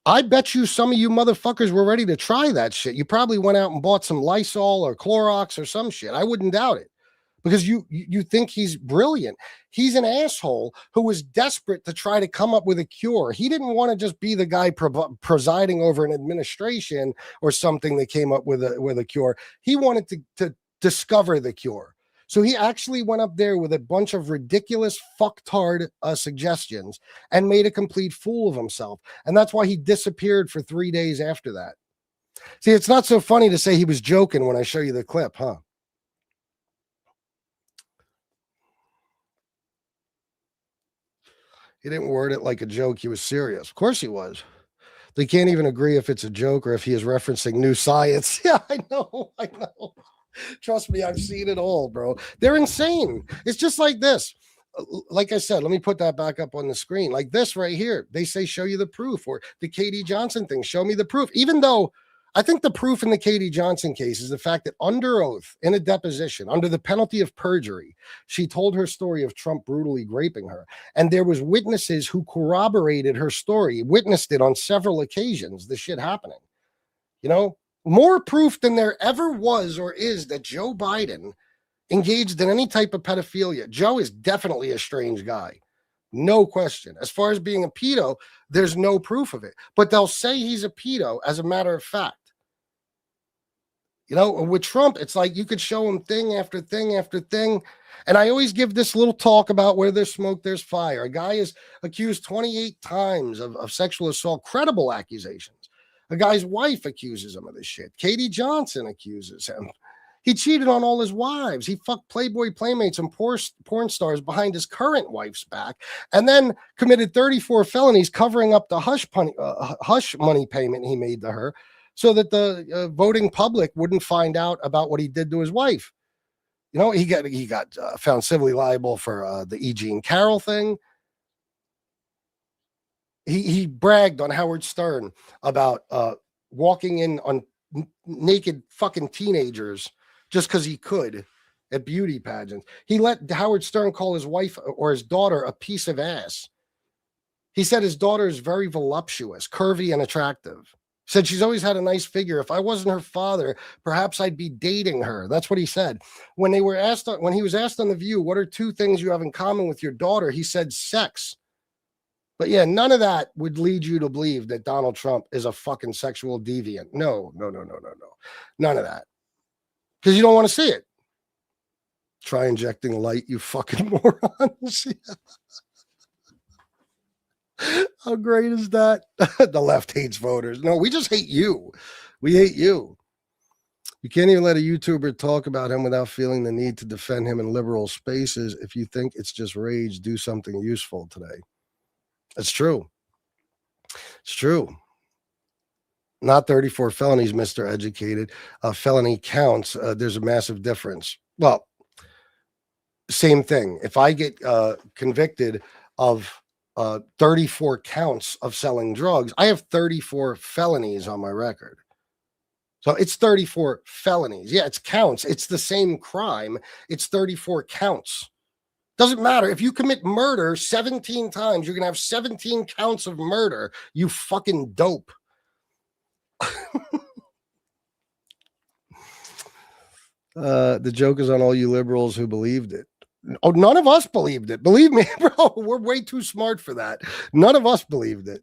I bet you some of you motherfuckers were ready to try that shit. You probably went out and bought some Lysol or Clorox or some shit. I wouldn't doubt it, because you think he's brilliant. He's an asshole who was desperate to try to come up with a cure. He didn't want to just be the guy presiding over an administration or something that came up with a cure. He wanted to discover the cure. So he actually went up there with a bunch of ridiculous fucktard suggestions and made a complete fool of himself. And that's why he disappeared for 3 days after that. See, it's not so funny to say he was joking when I show you the clip, huh? He didn't word it like a joke. He was serious. Of course he was. They can't even agree if it's a joke or if he is referencing new science. Yeah, I know. Trust me, I've seen it all, bro. They're insane. It's just like this. Like I said, let me put that back up on the screen. Like this right here. They say, show you the proof. Or the Katie Johnson thing, show me the proof. Even though I think the proof in the Katie Johnson case is the fact that under oath, in a deposition, under the penalty of perjury, she told her story of Trump brutally raping her. And there was witnesses who corroborated her story, witnessed it on several occasions, the shit happening. You know, more proof than there ever was or is that Joe Biden engaged in any type of pedophilia. Joe is definitely a strange guy. No question. As far as being a pedo, there's no proof of it. But they'll say he's a pedo as a matter of fact. You know, with Trump, it's like you could show him thing after thing after thing. And I always give this little talk about where there's smoke, there's fire. A guy is accused 28 times of sexual assault, credible accusations. A guy's wife accuses him of this shit. Katie Johnson accuses him. He cheated on all his wives. He fucked Playboy playmates and porn stars behind his current wife's back, and then committed 34 felonies covering up the hush money payment he made to her so that the voting public wouldn't find out about what he did to his wife. You know, he got found civilly liable for the E. Jean Carroll thing. He bragged on Howard Stern about walking in on naked fucking teenagers just because he could at beauty pageants. He let Howard Stern call his wife or his daughter a piece of ass. He said his daughter is very voluptuous, curvy, and attractive. Said she's always had a nice figure. If I wasn't her father, perhaps I'd be dating her. That's what he said. When he was asked on The View, what are two things you have in common with your daughter? He said sex. But yeah, none of that would lead you to believe that Donald Trump is a fucking sexual deviant. No. None of that. Because you don't want to see it. Try injecting light, you fucking morons. How great is that? The left hates voters. No, we just hate you. We hate you. You can't even let a YouTuber talk about him without feeling the need to defend him in liberal spaces. If you think it's just rage, do something useful today. It's true. It's true. Not 34 felonies, Mr. Educated. Felony counts. There's a massive difference. Well, same thing. If I get convicted of 34 counts of selling drugs, I have 34 felonies on my record. So it's 34 felonies. Yeah, it's counts. It's the same crime. It's 34 counts. Doesn't matter. If you commit murder 17 times, you're going to have 17 counts of murder. You fucking dope. The joke is on all you liberals who believed it. Oh, none of us believed it. Believe me, bro. We're way too smart for that. None of us believed it.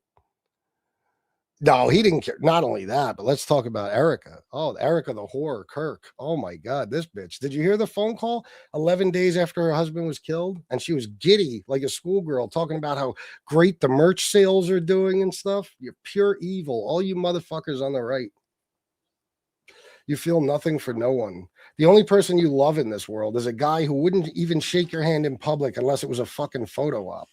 No, he didn't care. Not only that, but let's talk about Erica. Oh, Erica, the whore, Kirk. Oh my God, this bitch. Did you hear the phone call 11 days after her husband was killed? And she was giddy like a schoolgirl talking about how great the merch sales are doing and stuff. You're pure evil. All you motherfuckers on the right. You feel nothing for no one. The only person you love in this world is a guy who wouldn't even shake your hand in public unless it was a fucking photo op.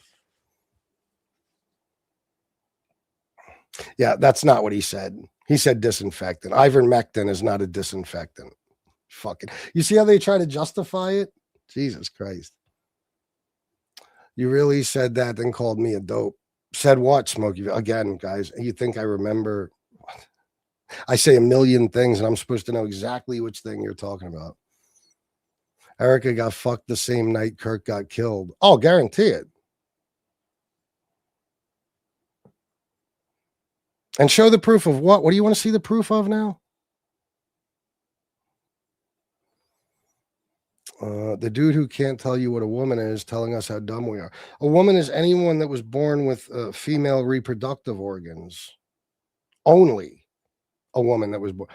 Yeah, that's not what he said. He said disinfectant. Ivermectin is not a disinfectant. Fucking. You see how they try to justify it? Jesus Christ. You really said that, then called me a dope. Said what, Smokey? Again, guys, you think I remember? I say a million things, and I'm supposed to know exactly which thing you're talking about. Erica got fucked the same night Kirk got killed. Oh, guarantee it. And show the proof of what? What do you want to see the proof of now? The dude who can't tell you what a woman is telling us how dumb we are. A woman is anyone that was born with female reproductive organs. Only a woman that was born,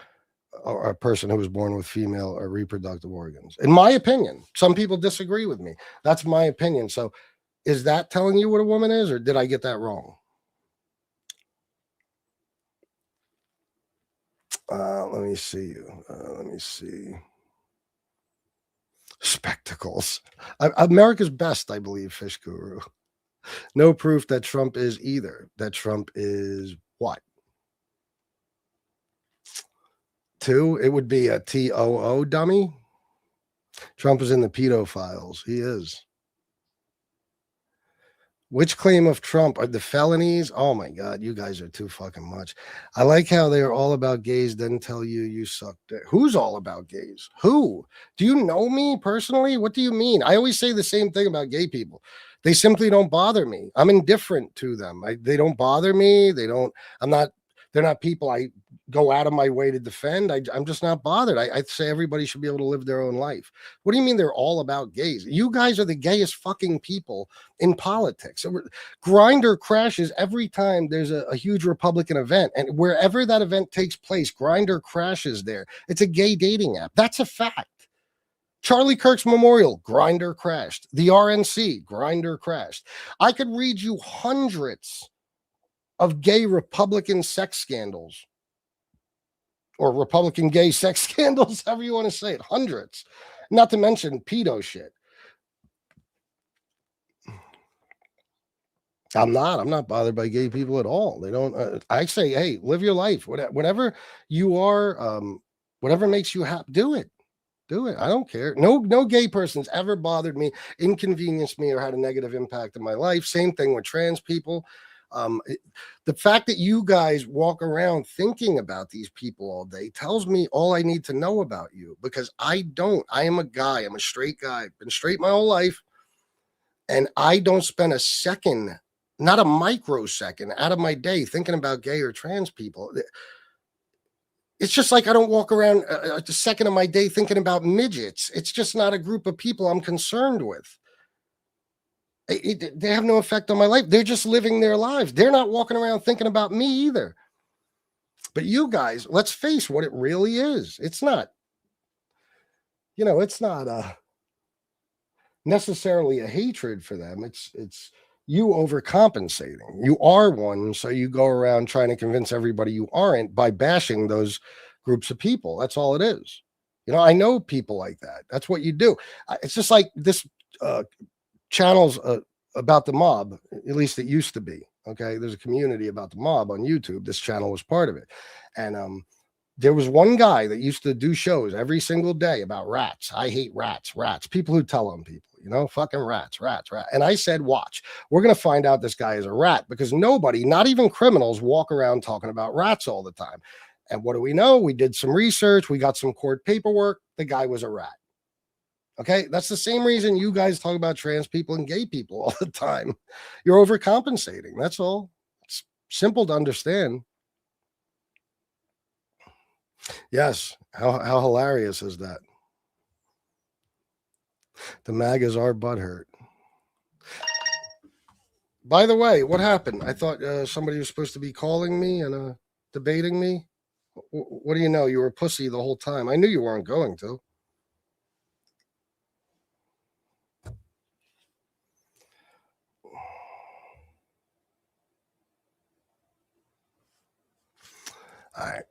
or a person who was born with female or reproductive organs. In my opinion, some people disagree with me. That's my opinion. So is that telling you what a woman is, or did I get that wrong? Let me see. Let me see. Spectacles. America's best, I believe, Fish Guru. No proof that Trump is either. That Trump is what? 2? It would be a TOO dummy. Trump is in the pedo files. He is. Which claim of Trump are the felonies? Oh my God, you guys are too fucking much. I like how they're all about gays, then tell you you suck dick. Who's all about gays? Who? Do you know me personally? What do you mean? I always say the same thing about gay people. They simply don't bother me. I'm indifferent to them. They don't bother me. They're not people I go out of my way to defend. I'm just not bothered. I'd say everybody should be able to live their own life. What do you mean they're all about gays? You guys are the gayest fucking people in politics. Grindr crashes every time there's a huge Republican event. And wherever that event takes place, Grindr crashes there. It's a gay dating app. That's a fact. Charlie Kirk's memorial, Grindr crashed. The RNC, Grindr crashed. I could read you hundreds of gay Republican sex scandals, or Republican gay sex scandals, however you want to say it, hundreds, not to mention pedo shit. I'm not bothered by gay people at all. They don't, I say, hey, live your life. Whatever you are, whatever makes you happy, do it. Do it. I don't care. No gay person's ever bothered me, inconvenienced me, or had a negative impact in my life. Same thing with trans people. The fact that you guys walk around thinking about these people all day tells me all I need to know about you, because I don't. I am a guy. I'm a straight guy. Been straight my whole life. And I don't spend a second, not a microsecond out of my day thinking about gay or trans people. It's just like I don't walk around a second of my day thinking about midgets. It's just not a group of people I'm concerned with. They have no effect on my life. They're just living their lives. They're not walking around thinking about me either. But you guys, let's face what it really is. It's not, it's not necessarily a hatred for them. It's you overcompensating. You are one, so you go around trying to convince everybody you aren't by bashing those groups of people. That's all it is. I know people like that. That's what you do. It's just like this channels about the mob, at least it used to be. Okay, there's a community about the mob on YouTube. This channel was part of it. And there was one guy that used to do shows every single day about rats. I hate rats. People who tell on people, fucking rats. And I said, watch, we're going to find out this guy is a rat, because nobody, not even criminals, walk around talking about rats all the time. And what do we know? We did some research. We got some court paperwork. The guy was a rat. Okay, that's the same reason you guys talk about trans people and gay people all the time. You're overcompensating. That's all. It's simple to understand. Yes. How hilarious is that? The MAGAs are butthurt. By the way, what happened? I thought somebody was supposed to be calling me and debating me. What do you know? You were a pussy the whole time. I knew you weren't going to. All right.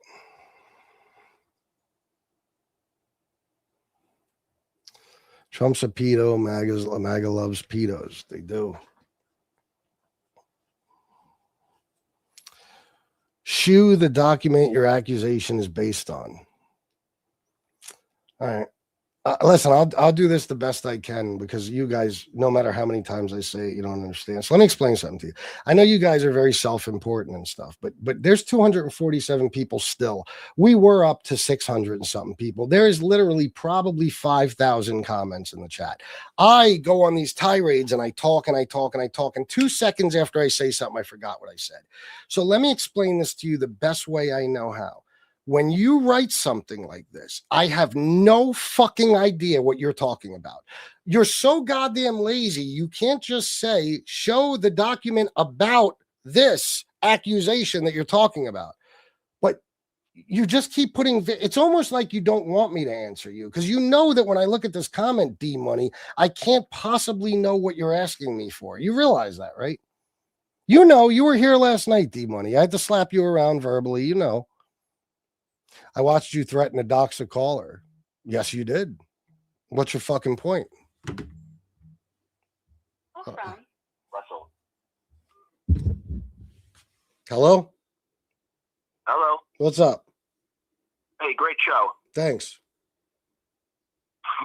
Trump's a pedo. MAGA loves pedos. They do. Shew the document your accusation is based on. All right. Listen, I'll do this the best I can because you guys, no matter how many times I say it, you don't understand. So let me explain something to you. I know you guys are very self-important and stuff, but there's 247 people still. We were up to 600 and something people. There is literally probably 5,000 comments in the chat. I go on these tirades and I talk and I talk and I talk, and 2 seconds after I say something, I forgot what I said. So let me explain this to you the best way I know how. When you write something like this, I have no fucking idea what you're talking about. You're so goddamn lazy. You can't just say, show the document about this accusation that you're talking about. But you just keep putting, it's almost like you don't want me to answer you because you know that when I look at this comment, D-Money, I can't possibly know what you're asking me for. You realize that, right? You know, you were here last night, D-Money. I had to slap you around verbally, you know. I watched you threaten to dox a caller. Yes, you did. What's your fucking point? Russell. Hello? Hello. What's up? Hey, great show. Thanks.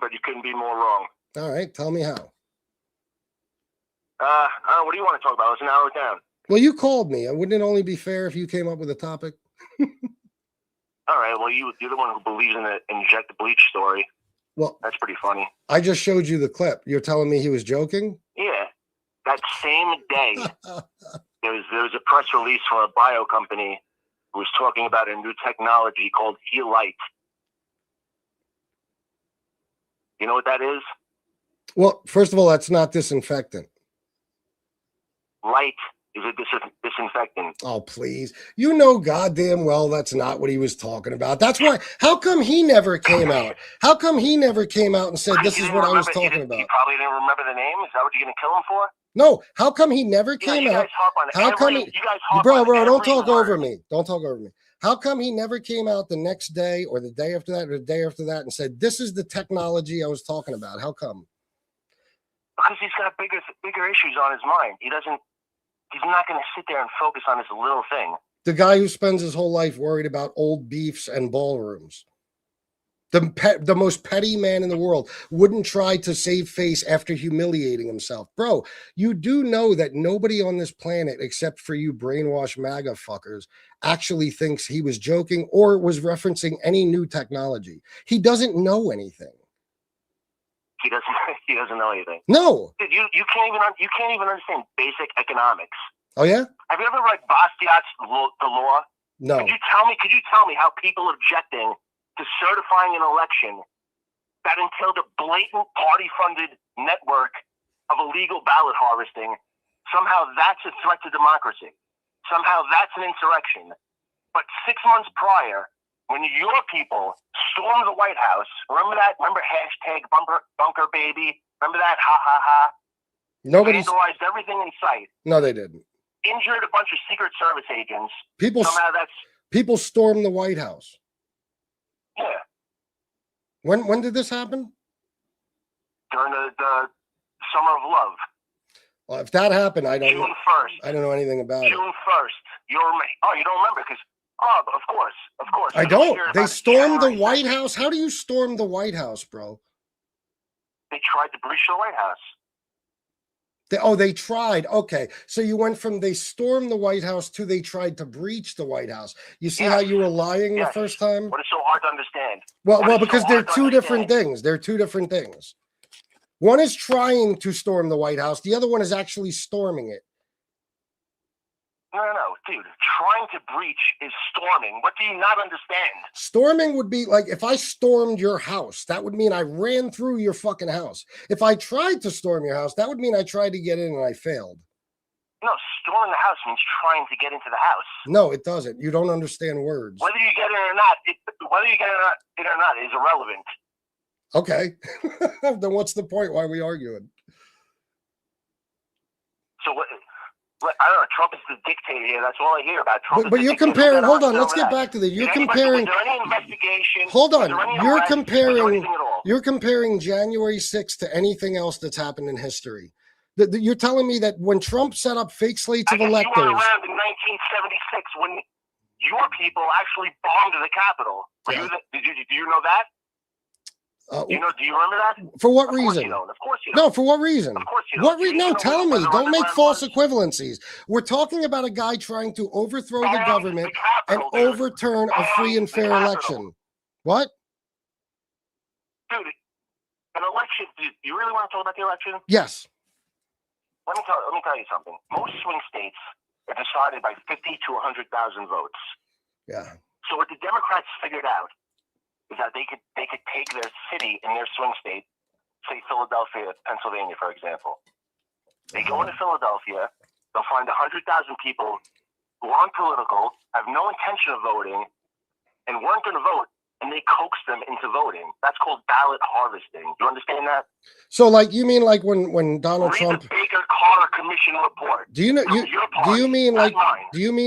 But you couldn't be more wrong. All right, tell me how. What do you want to talk about? Let's narrow it down. Well, you called me. Wouldn't it only be fair if you came up with a topic? All right, well, you're the one who believes in the inject the bleach story. Well, that's pretty funny. I just showed you the clip. You're telling me he was joking? Yeah. That same day, there was a press release from a bio company who was talking about a new technology called E-Light. You know what that is? Well, first of all, that's not disinfectant. Light is a disinfectant. Oh, please. You know goddamn well that's not what he was talking about. That's why. How come he never came out? How come he never came out and said, this is what I was talking about? You probably didn't remember the name? Is that what you're going to kill him for? No. How come he never came out? How come he, bro, don't talk over me. Don't talk over me. How come he never came out the next day or the day after that or the day after that and said, this is the technology I was talking about? How come? Because he's got bigger issues on his mind. He's not going to sit there and focus on this little thing. The guy who spends his whole life worried about old beefs and ballrooms. The most petty man in the world wouldn't try to save face after humiliating himself. Bro, you do know that nobody on this planet, except for you brainwashed MAGA fuckers, actually thinks he was joking or was referencing any new technology. He doesn't know anything. He doesn't know anything. No. Dude, you can't even understand basic economics. Oh yeah? Have you ever read Bastiat's The Law? No. Could you tell me how people objecting to certifying an election that entailed a blatant party-funded network of illegal ballot harvesting, somehow that's a threat to democracy? Somehow that's an insurrection. But 6 months prior, when your people stormed the White House, remember that? Remember hashtag bunker baby? Remember that? Ha ha ha. Nobody vandalized everything in sight. No, they didn't. Injured a bunch of Secret Service agents. People stormed the White House. Yeah. When did this happen? During the Summer of Love. Well, if that happened, I don't June 1st. I don't know anything about it. June 1st. You don't remember because of course. I don't. They stormed the White House. How do you storm the White House, bro? They tried to breach the White House. They tried. Okay. So you went from they stormed the White House to they tried to breach the White House. You see how you were lying the first time? What is so hard to understand? Well, because they're two different things. They're two different things. One is trying to storm the White House. The other one is actually storming it. No, dude. Trying to breach is storming. What do you not understand? Storming would be like if I stormed your house, that would mean I ran through your fucking house. If I tried to storm your house, that would mean I tried to get in and I failed. No, storming the house means trying to get into the house. No, it doesn't. You don't understand words. Whether you get in or not, is irrelevant. Okay. Then what's the point? Why are we arguing? So what? I don't know. Trump is the dictator here. That's all I hear about. Trump. But you're comparing. Hold on. Let's get back to that. You're comparing. Was there any investigation? Hold on. You're comparing. You're You're comparing January 6th to anything else that's happened in history. You're telling me that when Trump set up fake slates of electors. You were around in 1976 when your people actually bombed the Capitol. Do you know that? Do you remember that? For what Of reason? Course you don't. Of course you don't. No, for what reason? Of course you What don't. no, tell me. Don't make false equivalence. equivalencies. We're talking about a guy trying to overthrow the government and dude. overturn a free and fair election. What? Dude, an election. Do you really want to talk about the election? Yes. Let me tell you something. Most swing states are decided by 50 to 100,000 votes. Yeah. So what the Democrats figured out is that they could take their city in their swing state, say Philadelphia, Pennsylvania, for example. They go into Philadelphia, they'll find 100,000 people who aren't political, have no intention of voting, and weren't going to vote, and they coax them into voting. That's called ballot harvesting. Do you understand that? So, like, you mean like when Donald Trump? Read the Baker-Carter Commission report. Do you know? Do you mean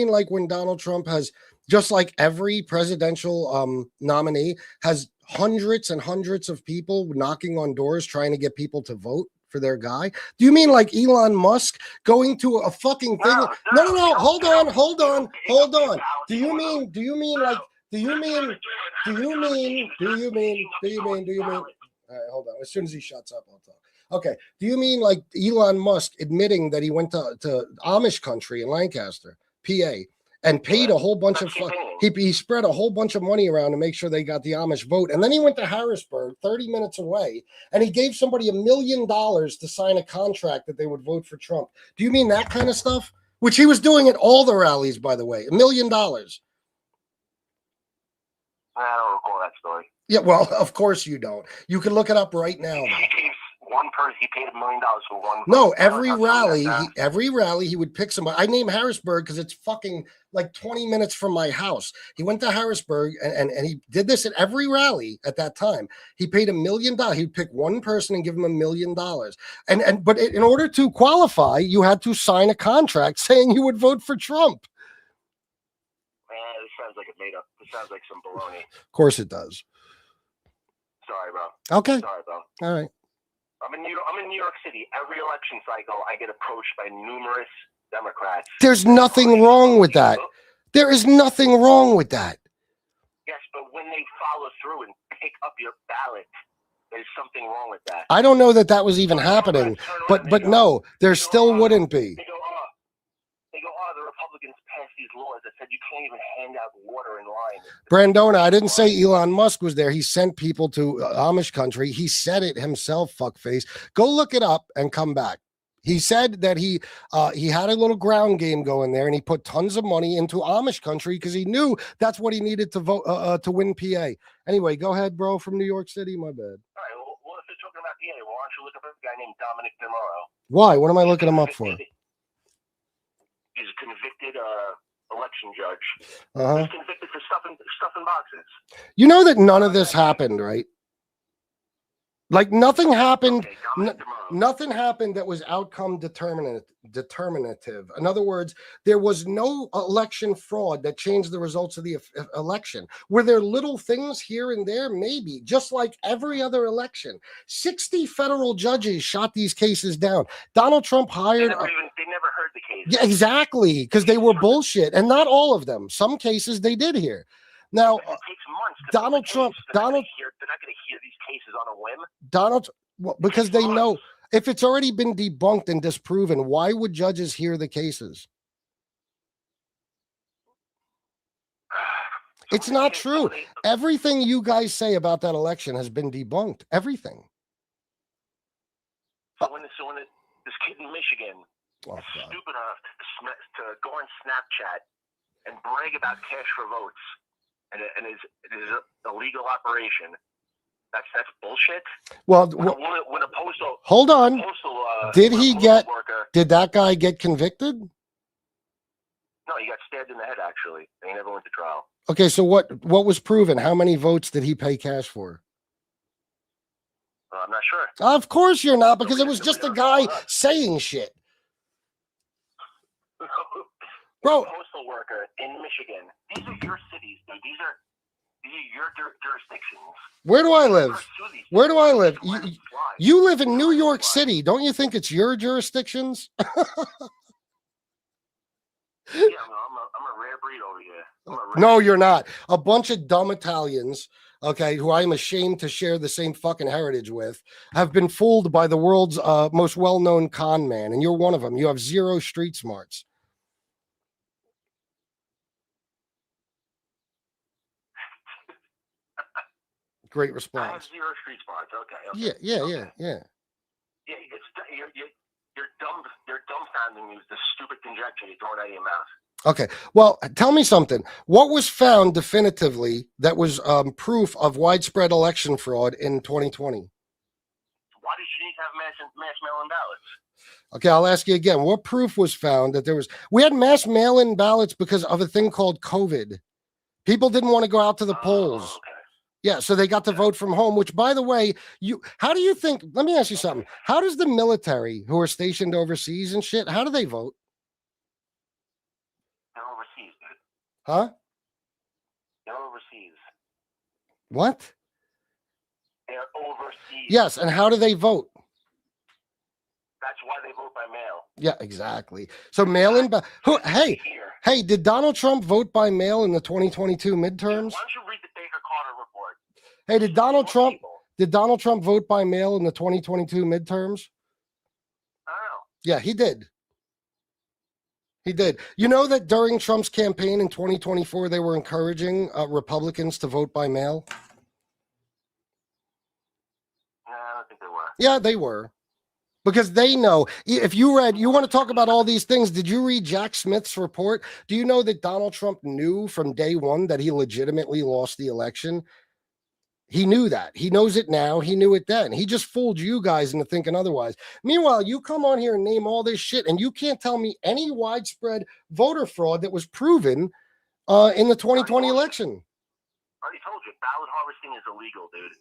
like when Donald Trump has, just like every presidential nominee, has hundreds and hundreds of people knocking on doors trying to get people to vote for their guy? Do you mean like Elon Musk going to a fucking thing? No. Hold on. Do you mean? All right, hold on. As soon as he shuts up, I'll talk. Okay. Do you mean like Elon Musk admitting that he went to Amish country in Lancaster, PA, and paid a whole bunch of he spread a whole bunch of money around to make sure they got the Amish vote, and then he went to Harrisburg, 30 minutes away, and he gave somebody $1 million to sign a contract that they would vote for Trump? Do you mean that kind of stuff? Which he was doing at all the rallies, by the way. $1 million. I don't recall that story. Yeah, well, of course you don't. You can look it up right now. One person, he paid $1 million for one. No, every rally, he would pick somebody. I name Harrisburg because it's fucking like 20 minutes from my house. He went to Harrisburg and he did this at every rally at that time. He paid $1 million. He'd pick one person and give him $1 million. But in order to qualify, you had to sign a contract saying you would vote for Trump. Man, this sounds like a made up. This sounds like some baloney. Of course it does. Sorry, bro. Okay. Sorry, bro. All right. I'm in New York City. Every election cycle, I get approached by numerous Democrats. There's nothing wrong with that. There is nothing wrong with that. Yes, but when they follow through and pick up your ballot, there's something wrong with that. I don't know that that was even happening, but no, there still wouldn't be. They go, the Republicans passed these laws that said you can't even hand out water in line. Brandona, I didn't say Elon Musk was there. He sent people to Amish country. He said it himself, fuckface. Go look it up and come back. He said that he had a little ground game going there, and he put tons of money into Amish country because he knew that's what he needed to vote to win PA. Anyway, go ahead, bro, from New York City. My bad. All right, well, if you're talking about PA, why don't you look up a guy named Dominic DeMuro? Why? What am I looking him up for? He's a convicted election judge. Uh-huh. He's convicted for stuffing boxes. You know that none of this happened, right? Like nothing happened. Okay, Nothing happened that was outcome determinative. In other words, there was no election fraud that changed the results of the election. Were there little things here and there? Maybe, just like every other election. 60 federal judges shot these cases down. Donald Trump hired. They never heard the case. Yeah, exactly, because they were bullshit, and not all of them. Some cases they did hear. Now, it takes months. Donald Trump. They're not going to hear these cases on a whim. Because they know if it's already been debunked and disproven, why would judges hear the cases? It's not true. Everything you guys say about that election has been debunked. Everything. So when this kid in Michigan is stupid enough to go on Snapchat and brag about cash for votes, and it is a legal operation. That's bullshit. Well, when a postal hold on. Did that guy get convicted? No, he got stabbed in the head actually, and he never went to trial. Okay, so what was proven? How many votes did he pay cash for? I'm not sure. Of course you're not, because it was just a guy saying shit. Bro, postal worker in Michigan. These are your cities, dude. These are your jurisdictions. Where do I live? Where do I live? You live in New York City. Don't you think it's your jurisdictions? Yeah, I'm a rare breed over here. No, you're not. A bunch of dumb Italians okay, who I am ashamed to share the same fucking heritage with, have been fooled by the world's most well-known con man, and you're one of them. You have zero street smarts. Great response. I have zero street smarts. Okay. Yeah. Yeah, you're dumbfounding me with the stupid conjecture you're throwing out of your mouth. Okay. Well, tell me something. What was found definitively that was proof of widespread election fraud in 2020? Why did you need to have mass mail-in ballots? Okay, I'll ask you again. What proof was found that we had mass mail-in ballots because of a thing called COVID? People didn't want to go out to the polls. Okay. Yeah, so they got to vote from home, which, by the way, how do you think, let me ask you something. How does the military who are stationed overseas and shit, how do they vote? They're overseas, dude. Huh? They're overseas. What? They're overseas. Yes, and how do they vote? That's why they vote by mail. Yeah, exactly. So mail-in, hey, did Donald Trump vote by mail in the 2022 midterms? Why don't you read the Baker Carter report? Hey, did Donald Trump vote by mail in the 2022 midterms? I don't know. Yeah, he did. He did. You know that during Trump's campaign in 2024, they were encouraging Republicans to vote by mail? No, I don't think they were. Yeah, they were. Because they know, if you want to talk about all these things, did you read Jack Smith's report? Do you know that Donald Trump knew from day one that he legitimately lost the election? He knew that. He knows it now. He knew it then. He just fooled you guys into thinking otherwise. Meanwhile, you come on here and name all this shit, and you can't tell me any widespread voter fraud that was proven in the 2020 election. I already told you, ballot harvesting is illegal, dude.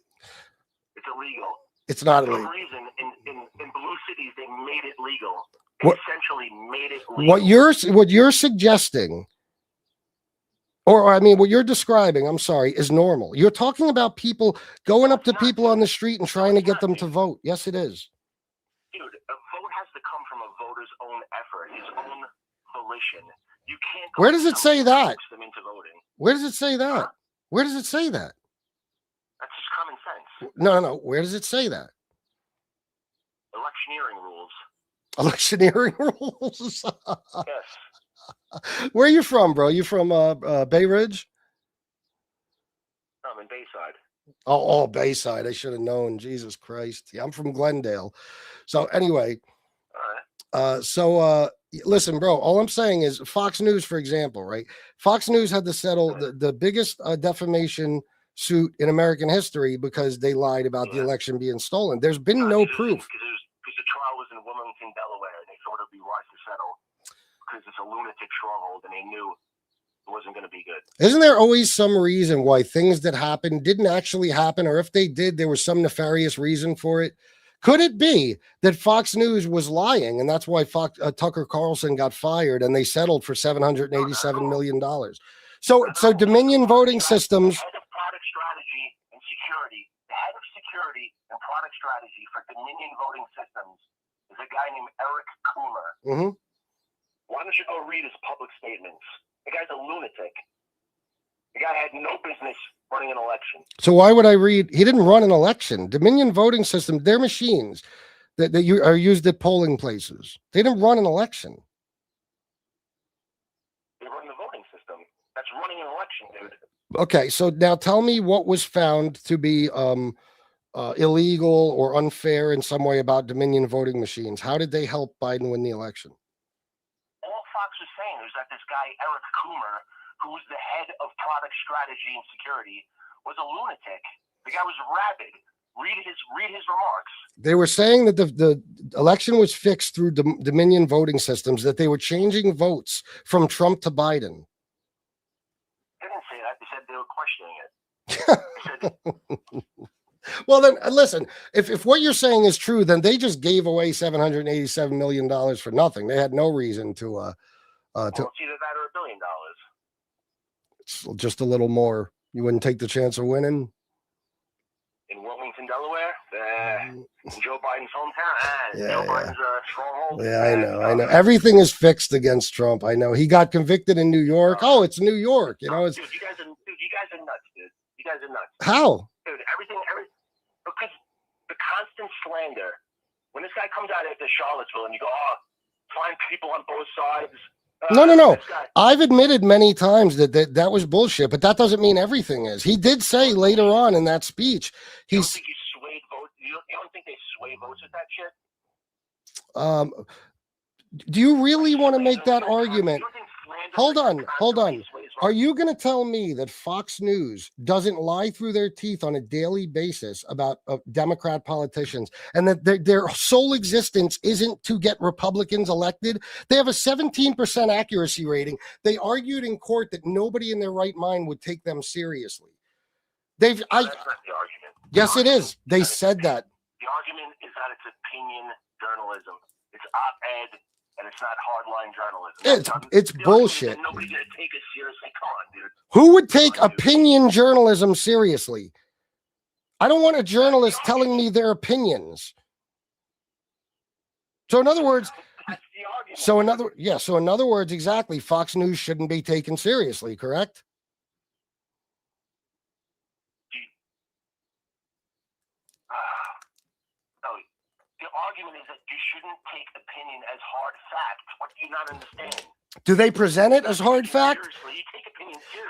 It's illegal. It's not For illegal. some reason, in blue cities, they made it legal. They essentially made it legal. What you're suggesting, or I mean, what you're describing, I'm sorry, is normal. You're talking about people going up to people on the street and trying to get them to vote. Yes, it is. Dude, a vote has to come from a voter's own effort, his own volition. You can't. Where does it say that? Them into voting. Where does it say that? Where does it say that? That's just common sense. No. Where does it say that? Electioneering rules. Electioneering rules. Yes. Where are you from, bro? You from Bay Ridge? I'm in Bayside. Oh, Bayside. I should have known. Jesus Christ. Yeah, I'm from Glendale. So anyway, All right. Listen, bro, all I'm saying is Fox News, for example, right? Fox News had to settle the biggest defamation suit in American history because they lied about the election being stolen. There's been no proof. Because the trial was in Wilmington, Delaware. They thought it'd be wise to settle because it's a lunatic stronghold, and they knew it wasn't going to be good. Isn't there always some reason why things that happened didn't actually happen, or if they did, there was some nefarious reason for it? Could it be that Fox News was lying, and that's why Tucker Carlson got fired, and they settled for $787 million? So Dominion voting systems. The head of product strategy and security, the head of security and product strategy for Dominion voting systems is a guy named Eric Coomer. Mm-hmm. Why don't you go read his public statements? The guy's a lunatic. The guy had no business running an election. So why would I read? He didn't run an election. Dominion voting system, their machines that you are used at polling places. They didn't run an election. They run the voting system. That's running an election, dude. Okay, so now tell me what was found to be illegal or unfair in some way about Dominion voting machines. How did they help Biden win the election? All Fox was saying was that this guy, Eric Coomer, who was the head of product strategy and security, was a lunatic. The guy was rabid. Read his remarks. They were saying that the election was fixed through Dominion voting systems, that they were changing votes from Trump to Biden. They didn't say that. They said they were questioning it. Well, then listen, if what you're saying is true, then they just gave away $787 million for nothing. They had no reason to well, it's either that or $1 billion. It's just a little more. You wouldn't take the chance of winning? In Wilmington, Delaware, Joe Biden's hometown, Joe Biden's stronghold. Yeah, I know. Everything is fixed against Trump. I know. He got convicted in New York. Oh, it's New York. You know, it's. Dude, you guys are nuts, dude. You guys are nuts. How? Dude, because the constant slander. When this guy comes out after Charlottesville and you go, oh, find people on both sides. No. I've admitted many times that was bullshit, but that doesn't mean everything is. He did say later on in that speech, You don't think you swayed votes? You don't think they sway votes with that shit? Do you really want to make that argument? Hold on. Are you going to tell me that Fox News doesn't lie through their teeth on a daily basis about Democrat politicians and that their sole existence isn't to get Republicans elected? They have a 17% accuracy rating. They argued in court that nobody in their right mind would take them seriously. That's not the argument. Yes, it is. They said that. The argument is that it's opinion journalism. It's op-ed. And it's not hardline journalism. It's bullshit. Nobody's gonna take it seriously. Come on, dude. Who would take opinion journalism seriously? I don't want a journalist telling me their opinions. So in other words, in other words, exactly, Fox News shouldn't be taken seriously, correct? The argument is that you shouldn't take opinion as hard fact. What do you not understand? Do they present it as hard fact?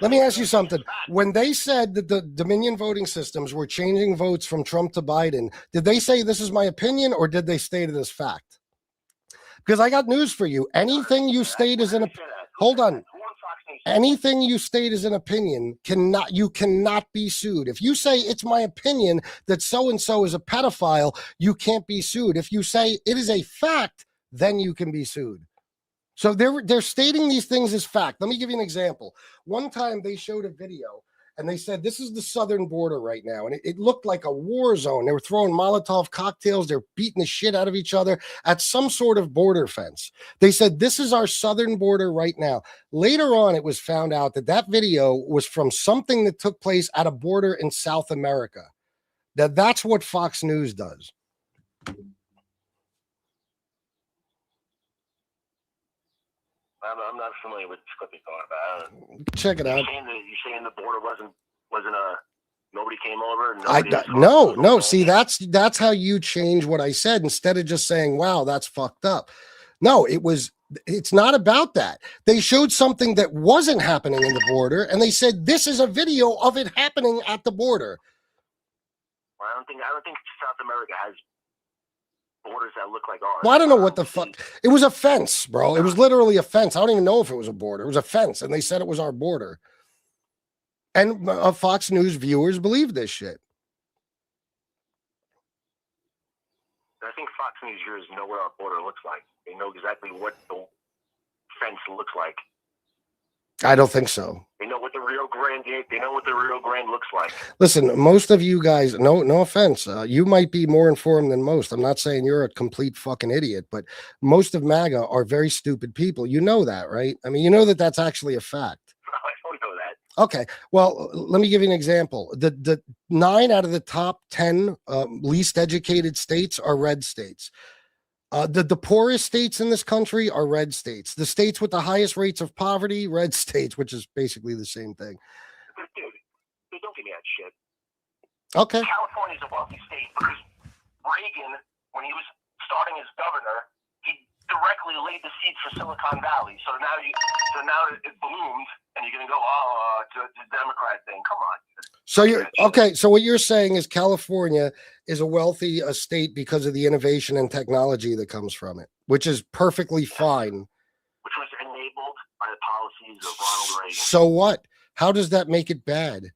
Let me ask you something. When they said that the Dominion voting systems were changing votes from Trump to Biden, did they say this is my opinion or did they state it as fact? Because I got news for you. Anything you state as an anything you state as an opinion you cannot be sued. If you say it's my opinion that so-and-so is a pedophile, you can't be sued. If you say it is a fact, then you can be sued. So they're stating these things as fact. Let me give you an example. One time they showed a video and they said, this is the southern border right now. And it looked like a war zone. They were throwing Molotov cocktails. They're beating the shit out of each other at some sort of border fence. They said, this is our southern border right now. Later on, it was found out that video was from something that took place at a border in South America. That's what Fox News does. I'm not familiar with what they're talking about. Check it out. You're saying the border wasn't nobody came over? No. See, that's how you change what I said instead of just saying, wow, that's fucked up. No, it's not about that. They showed something that wasn't happening in the border and they said, this is a video of it happening at the border. Well, I don't think South America has borders that look like ours. Well, I don't know what the fuck. It was a fence, bro. It was literally a fence. I don't even know if it was a border. It was a fence, and they said it was our border. And Fox News viewers believe this shit. I think Fox News viewers know what our border looks like. They know exactly what the fence looks like. I don't think so. They know what the Rio Grande is. They know what the Rio Grande looks like. Listen, most of you guys, no offense, you might be more informed than most. I'm not saying you're a complete fucking idiot, but most of MAGA are very stupid people. You know that, right? I mean, you know that that's actually a fact. I don't know that. Okay, well, let me give you an example. The 9 out of the top 10 least educated states are red states. The poorest states in this country are red states. The states with the highest rates of poverty, red states, which is basically the same thing. Dude, don't give me that shit. Okay. California is a wealthy state because Reagan, when he was starting as governor, he directly laid the seeds for Silicon Valley. So now it bloomed, and you're gonna go, it's a Democrat thing. Come on. So so what you're saying is California is a wealthy state because of the innovation and technology that comes from it, which is perfectly fine. Which was enabled by the policies of Ronald Reagan. So what? How does that make it bad?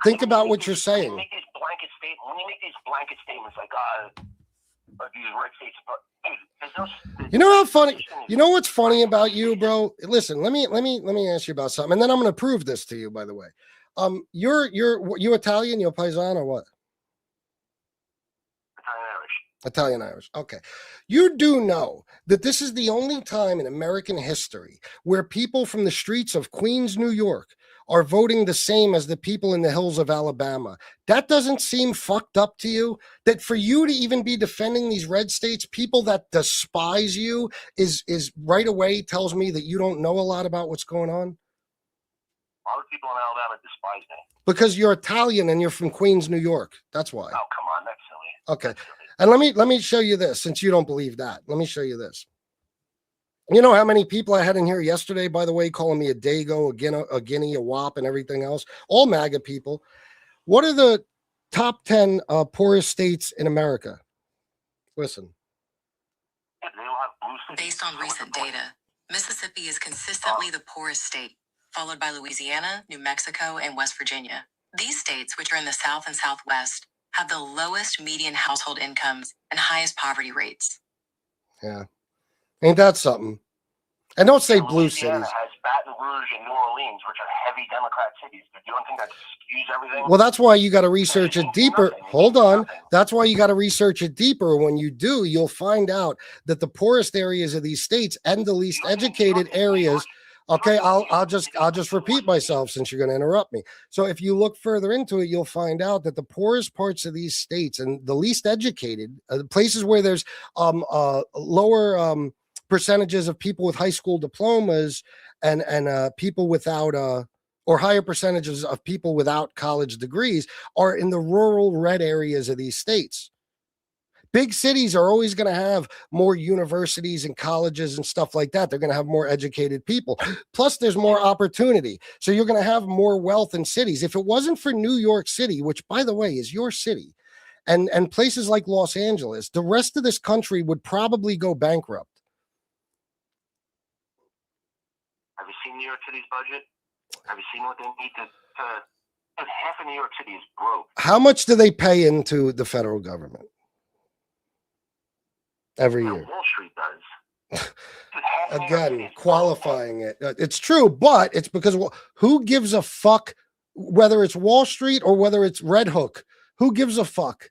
Think about what you're saying. When you make these blanket statements like these red states, you know how funny? You know what's funny about you, bro? Listen, let me ask you about something, and then I'm going to prove this to you. By the way, you Italian, you Paisan or what? Italian Irish. Okay. You do know that this is the only time in American history where people from the streets of Queens, New York are voting the same as the people in the hills of Alabama. That doesn't seem fucked up to you? That for you to even be defending these red states, people that despise you is right away tells me that you don't know a lot about what's going on? A lot of people in Alabama despise me. Because you're Italian and you're from Queens, New York. That's why. Oh, come on. That's silly. Okay. That's silly. And let me show you this, since you don't believe that. Let me show you this. You know how many people I had in here yesterday, by the way, calling me a Dago, a Guinea, a WAP, and everything else? All MAGA people. What are the top 10 poorest states in America? Listen. Yeah, they all have blue cities. Based on So what's the recent point? data, Mississippi is consistently the poorest state, followed by Louisiana, New Mexico, and West Virginia. These states, which are in the South and Southwest, have the lowest median household incomes and highest poverty rates. Yeah. Ain't that something? And don't say blue Louisiana cities. has Baton Rouge and New Orleans, which are heavy Democrat cities. Do you don't think that skews everything? Well, that's why you got to research it deeper. Nothing. Hold on. Nothing. That's why you got to research it deeper. When you do, you'll find out that the poorest areas of these states and the least educated areas. Okay, I'll just repeat myself since you're going to interrupt me. So if you look further into it, you'll find out that the poorest parts of these states and the least educated, places where there's lower percentages of people with high school diplomas and people without or higher percentages of people without college degrees are in the rural red areas of these states. Big cities are always going to have more universities and colleges and stuff like that. They're going to have more educated people. Plus, there's more opportunity. So you're going to have more wealth in cities. If it wasn't for New York City, which, by the way, is your city, and places like Los Angeles, the rest of this country would probably go bankrupt. Have you seen New York City's budget? Have you seen what they need to half of New York City is broke. How much do they pay into the federal government every year? Wall Street does. Again, qualifying it. It's true, but it's because who gives a fuck whether it's Wall Street or whether it's Red Hook? Who gives a fuck?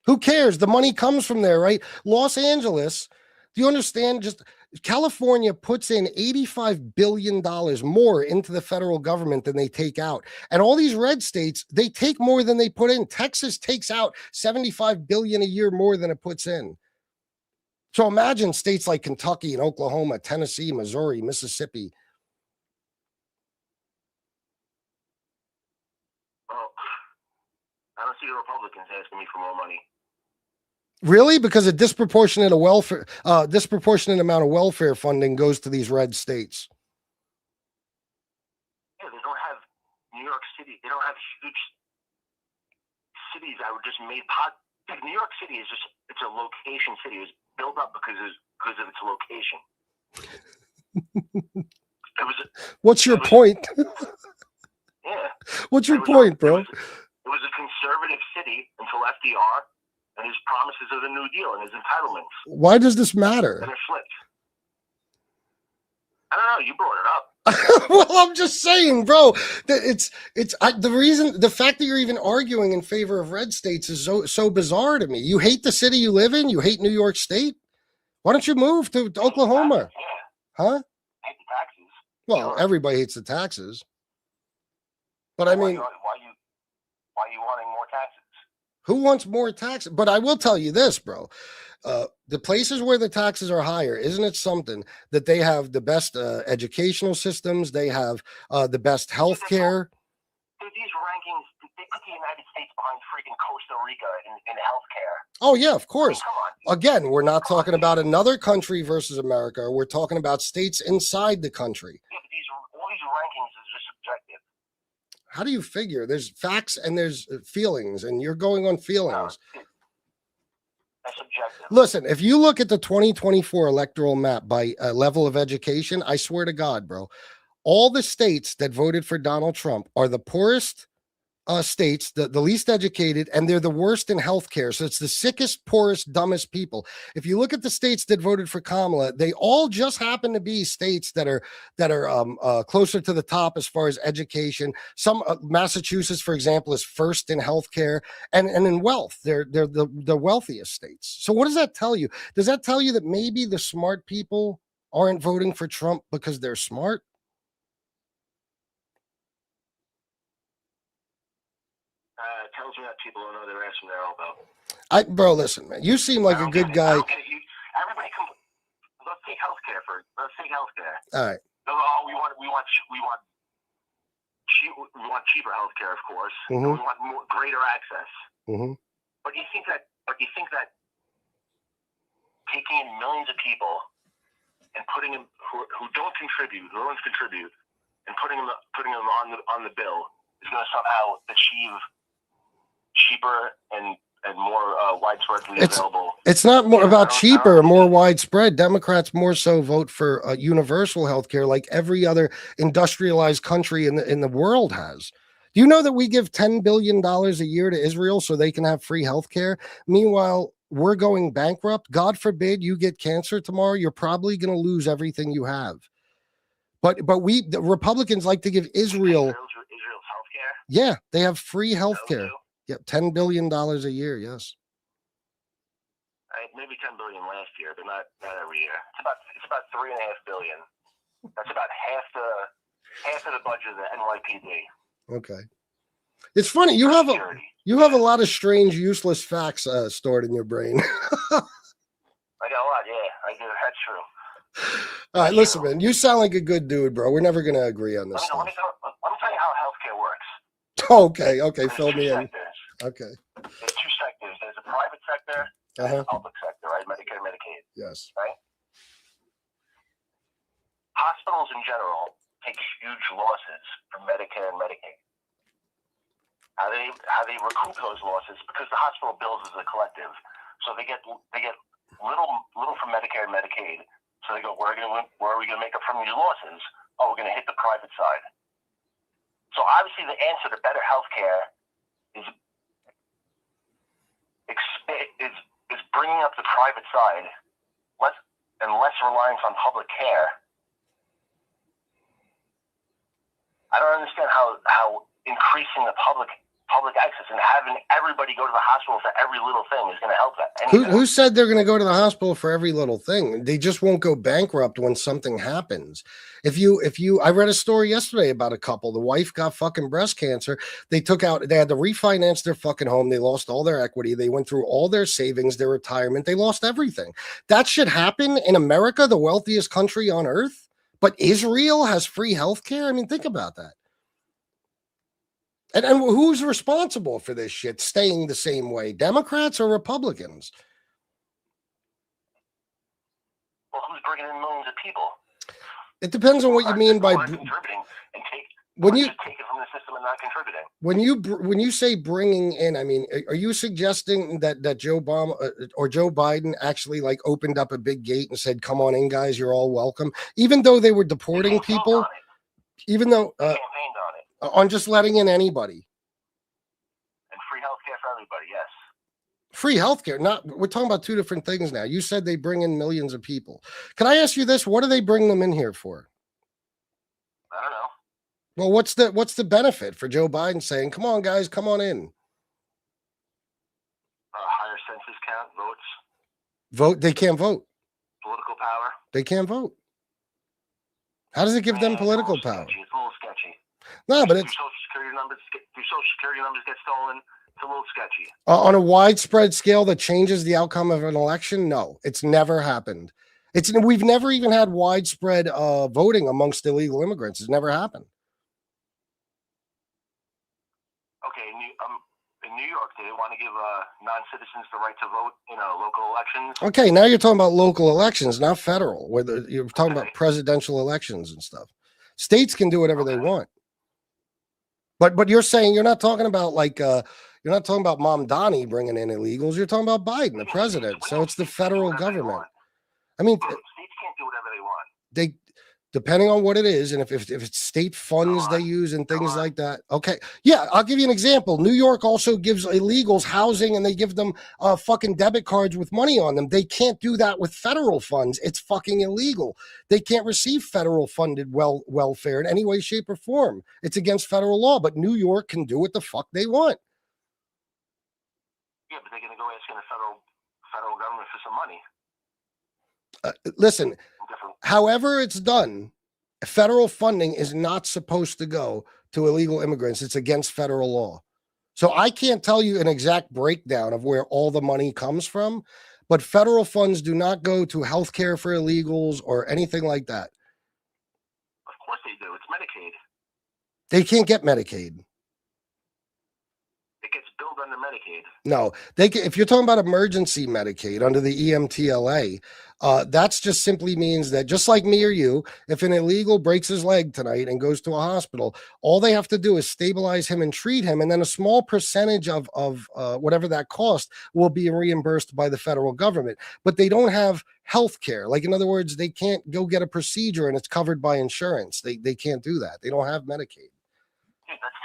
Who cares? The money comes from there, right? Los Angeles, do you understand? Just California puts in $85 billion more into the federal government than they take out. And all these red states, they take more than they put in. Texas takes out $75 billion a year more than it puts in. So imagine states like Kentucky and Oklahoma, Tennessee, Missouri, Mississippi. Well, I don't see the Republicans asking me for more money. Really? Because a disproportionate amount of welfare funding goes to these red states. Yeah, they don't have New York City. They don't have huge cities that were just made pot. New York City is it's a location city. It was built up because of its location. What's your point? Yeah. What's your point, bro? It was a conservative city until FDR and his promises of the New Deal and his entitlements. Why does this matter? And it flipped. I don't know. You brought it up. Well, I'm just saying, bro, that the fact that you're even arguing in favor of red states is so bizarre to me. You hate the city you live in? You hate New York State? Why don't you move to Oklahoma? Yeah. Huh? I hate the taxes. Well, Sure. everybody hates the taxes. But I mean, why are you wanting more taxes? who wants more taxes? But I will tell you this, bro. The places where the taxes are higher, isn't it something that they have the best educational systems? They have the best health care. Dude, these rankings, they put the United States behind freaking Costa Rica in healthcare. Oh, yeah, of course. Come on. Again, we're not talking about another country versus America. We're talking about states inside the country. Yeah, but all these rankings is just subjective. How do you figure? There's facts and there's feelings, and you're going on feelings. No, that's subjective. Listen, if you look at the 2024 electoral map by level of education, I swear to God, bro, all the states that voted for Donald Trump are the poorest states, the least educated, and they're the worst in healthcare. So it's the sickest, poorest, dumbest people. If you look at the states that voted for Kamala, they all just happen to be states that are closer to the top as far as education. Some Massachusetts, for example, is first in healthcare and in wealth. They're the wealthiest states. So what does that tell you? Does that tell you that maybe the smart people aren't voting for Trump because they're smart? Tells me that people don't know their ass from their elbow. Bro, listen, man, you seem like a good guy. Everybody, let's take healthcare. Let's take healthcare. All right. Oh, we want cheaper healthcare, of course. Mm-hmm. We want greater access. Mm-hmm. But you think that taking in millions of people and putting them who don't contribute, no one's contribute, and putting them on the bill is going to somehow achieve cheaper and more widespreadly available. It's not more about cheaper or more widespread. Democrats more so vote for universal health care like every other industrialized country in the world has. Do you know that we give $10 billion a year to Israel so they can have free health care? Meanwhile, we're going bankrupt. God forbid you get cancer tomorrow. You're probably going to lose everything you have. But the Republicans like to give Israel's health care? Yeah, they have free health care. Yeah, $10 billion a year, yes. Maybe $10 billion last year, but not every year. It's about $3.5 billion. That's about half of the budget of the NYPD. Okay. It's funny, you have a lot of strange, useless facts stored in your brain. I got a lot, yeah. I do. That's true. All right, listen, man. You sound like a good dude, bro. We're never going to agree on this stuff. Let me tell you how healthcare works. Okay. Fill me in. Okay. There's two sectors. There's a private sector and a public sector, right? Medicare and Medicaid. Yes. Right? Hospitals in general take huge losses from Medicare and Medicaid. How they recoup those losses because the hospital bills as a collective. So they get little from Medicare and Medicaid. So they go, where are we gonna make up from these losses? Oh, we're gonna hit the private side. So obviously the answer to better healthcare is bringing up the private side, less reliance on public care. I don't understand how increasing the public access and having everybody go to the hospital for every little thing is going to help that. Who said they're going to go to the hospital for every little thing? They just won't go bankrupt when something happens. I read a story yesterday about a couple. The wife got fucking breast cancer. They had to refinance their fucking home. They lost all their equity. They went through all their savings, their retirement. They lost everything. That should happen in America, the wealthiest country on earth. But Israel has free health care. I mean, think about that. And who's responsible for this shit staying the same way? Democrats or Republicans? Well, who's bringing in millions of people? It depends on what you mean by contributing and when you take it from the system and not contributing. When you say bringing in, I mean, are you suggesting that Joe Biden actually like opened up a big gate and said, "Come on in, guys, you're all welcome," even though they were deporting people, even though on just letting in anybody and free healthcare for everybody? Yes. Free healthcare. We're talking about two different things now. You said they bring in millions of people. Can I ask you this? What do they bring them in here for? I don't know. Well, what's the benefit for Joe Biden saying, "Come on, guys, come on in"? Higher census count, votes. Vote? They can't vote. Political power. They can't vote. How does it give them political power? It's a little sketchy. No, but it's Social security numbers get stolen. It's a little sketchy. On a widespread scale that changes the outcome of an election. No, it's never happened. We've never even had widespread voting amongst illegal immigrants. It's never happened. Okay, in New York, they want to give non-citizens the right to vote in local elections. Okay, now you're talking about local elections, not federal. Whether you're talking about presidential elections and stuff. States can do whatever they want. But you're saying you're not talking about you're not talking about Mom Donnie bringing in illegals. You're talking about Biden, the president. So it's the federal government. I mean, states can't do whatever they want. They, depending on what it is, and if it's state funds they use and things like that. Okay, yeah, I'll give you an example. New York also gives illegals housing, and they give them fucking debit cards with money on them. They can't do that with federal funds. It's fucking illegal. They can't receive federal funded welfare in any way, shape, or form. It's against federal law. But New York can do what the fuck they want. Yeah, but they're going to go asking the federal government for some money. Listen, however it's done, federal funding is not supposed to go to illegal immigrants. It's against federal law. So I can't tell you an exact breakdown of where all the money comes from, but federal funds do not go to healthcare for illegals or anything like that. Of course they do. It's Medicaid. They can't get Medicaid. under Medicaid. No, they can, if you're talking about emergency Medicaid under the EMTLA, that's just simply means that just like me or you, if an illegal breaks his leg tonight and goes to a hospital, all they have to do is stabilize him and treat him, and then a small percentage of whatever that cost will be reimbursed by the federal government. But they don't have health care. Like, in other words, they can't go get a procedure and it's covered by insurance. They can't do that. They don't have Medicaid. Dude, that's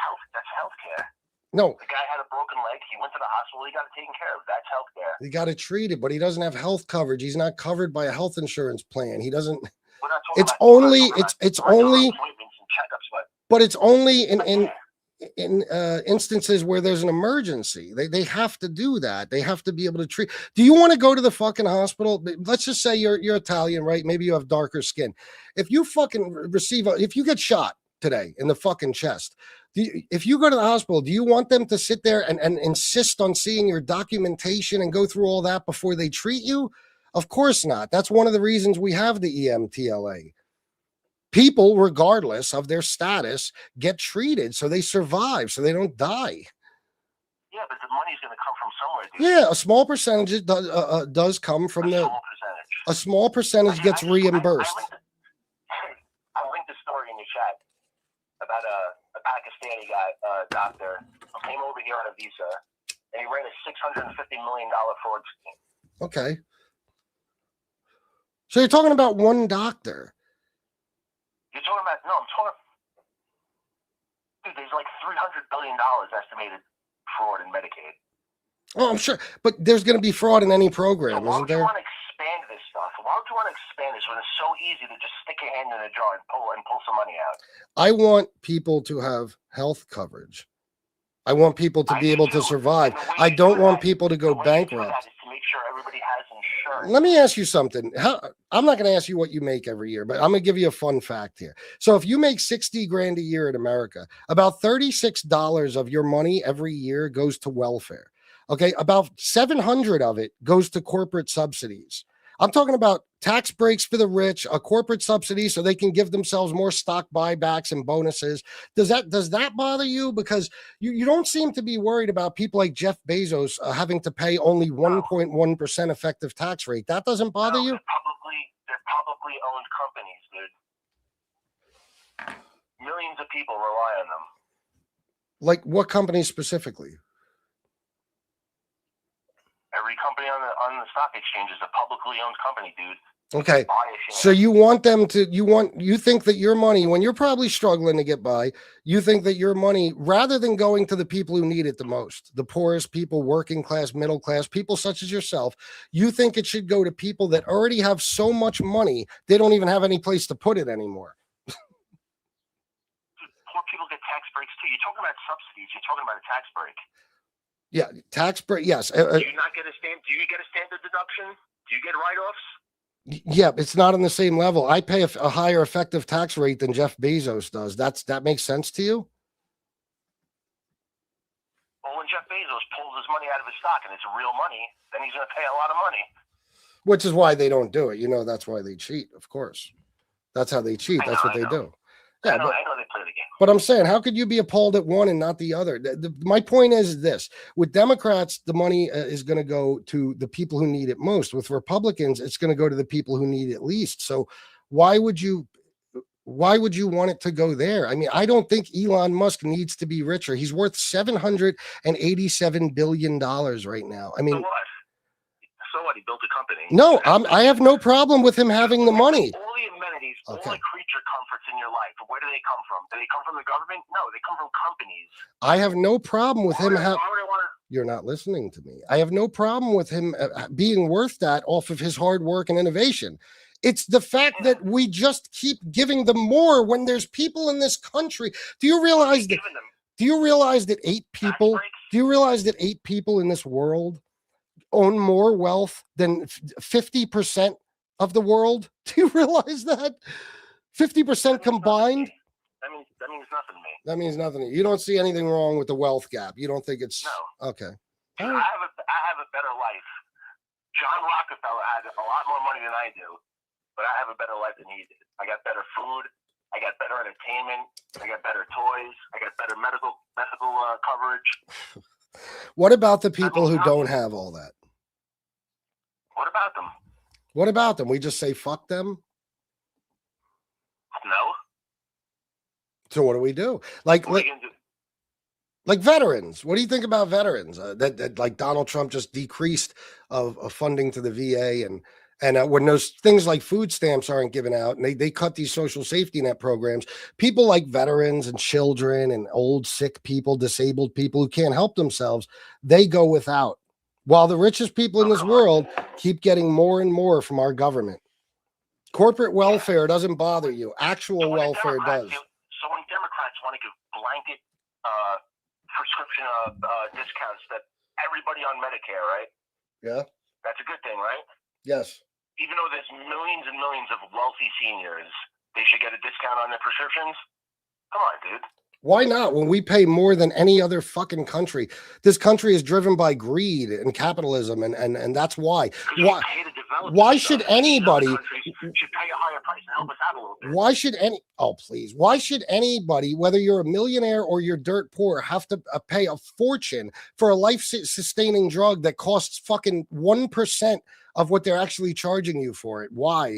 health care. No. The guy had a broken leg. He went to the hospital. He got it taken care of. That's health care. He got it treated, but he doesn't have health coverage. He's not covered by a health insurance plan. He doesn't. It's only but it's only in instances where there's an emergency. They have to do that. They have to be able to treat. Do you want to go to the fucking hospital? Let's just say you're Italian, right? Maybe you have darker skin. If you fucking if you get shot today in the fucking chest, if you go to the hospital, do you want them to sit there and insist on seeing your documentation and go through all that before they treat you? Of course not. That's one of the reasons we have the EMTLA. People, regardless of their status, get treated so they survive, so they don't die. Yeah, but the money's going to come from somewhere, dude. Yeah, a small percentage does come from a small percentage gets reimbursed. I linked the story in your chat about a Pakistani guy, doctor, who came over here on a visa, and he ran a $650 million fraud scheme. Okay. So you're talking about one doctor. You're talking about, no, I'm talking, dude, there's like $300 billion estimated fraud in Medicaid. Oh, I'm sure. But there's going to be fraud in any program, so isn't there? Why would you want to expand this stuff? Why would you want to expand this when it's so easy to just stick your hand in a jar and pull some money out? I want people to have health coverage. I want people to be able to survive. I don't want people to go bankrupt. To make sure everybody has insurance. Let me ask you something. I'm not going to ask you what you make every year, but I'm going to give you a fun fact here. So if you make 60 grand a year in America, about $36 of your money every year goes to welfare. Okay, about 700 of it goes to corporate subsidies. I'm talking about tax breaks for the rich, a corporate subsidy so they can give themselves more stock buybacks and bonuses. Does that bother you? Because you don't seem to be worried about people like Jeff Bezos having to pay only 1.1% effective tax rate. That doesn't bother you? They're publicly owned companies, dude. Millions of people rely on them. Like what companies specifically? Every company on the stock exchange is a publicly owned company, dude. Okay. So you want them to, you think that your money, when you're probably struggling to get by, you think that your money, rather than going to the people who need it the most, the poorest people, working class, middle class, people such as yourself, you think it should go to people that already have so much money, they don't even have any place to put it anymore. Poor people get tax breaks too. You're talking about subsidies. You're talking about a tax break. Yeah, tax break. Yes. Do you not get a do you get a standard deduction? Do you get write-offs? Yeah, it's not on the same level. I pay a higher effective tax rate than Jeff Bezos does. That makes sense to you? Well, when Jeff Bezos pulls his money out of his stock and it's real money, then he's going to pay a lot of money. Which is why they don't do it. You know, that's why they cheat, of course. That's how they cheat. That's what they do. Yeah, I know they play the game. But I'm saying, how could you be appalled at one and not the other? My point is this. With Democrats, the money is going to go to the people who need it most. With Republicans, it's going to go to the people who need it least. So why would you want it to go there? I mean, I don't think Elon Musk needs to be richer. He's worth $787 billion right now. I mean, so what? He built a company. No, I have no problem with him having the money. All the amenities, all the creature comforts in your life, where do they come from? Do they come from the government? No, they come from companies. I have no problem with him. You're not listening to me. I have no problem with him being worth that off of his hard work and innovation. It's the fact that we just keep giving them more when there's people in this country. Do you realize that 8 people? Do you realize that 8 people in this world own more wealth than 50% of the world? Do you realize that? 50% combined? That means nothing to me. That means nothing. You don't see anything wrong with the wealth gap. You don't think it's okay. I have a better life. John Rockefeller had a lot more money than I do, but I have a better life than he did. I got better food. I got better entertainment. I got better toys. I got better medical coverage. What about the people who don't have all that? What about them? What about them? We just say fuck them? No. So what do we do? Like veterans. What do you think about veterans? That like Donald Trump just decreased of funding to the VA and when those things like food stamps aren't given out and they cut these social safety net programs, people like veterans and children and old sick people, disabled people who can't help themselves, they go without. While the richest people in this world keep getting more and more from our government. Corporate welfare doesn't bother you. Actual welfare does. So when Democrats want to give blanket prescription discounts that everybody on Medicare, right? Yeah. That's a good thing, right? Yes. Even though there's millions and millions of wealthy seniors, they should get a discount on their prescriptions? Come on, dude. Why not? When we pay more than any other fucking country. This country is driven by greed and capitalism, and that's why. Why should anybody should pay a higher price and help us out a little bit? Why should anybody, whether you're a millionaire or you're dirt poor, have to pay a fortune for a life-sustaining drug that costs fucking 1% of what they're actually charging you for it? Why?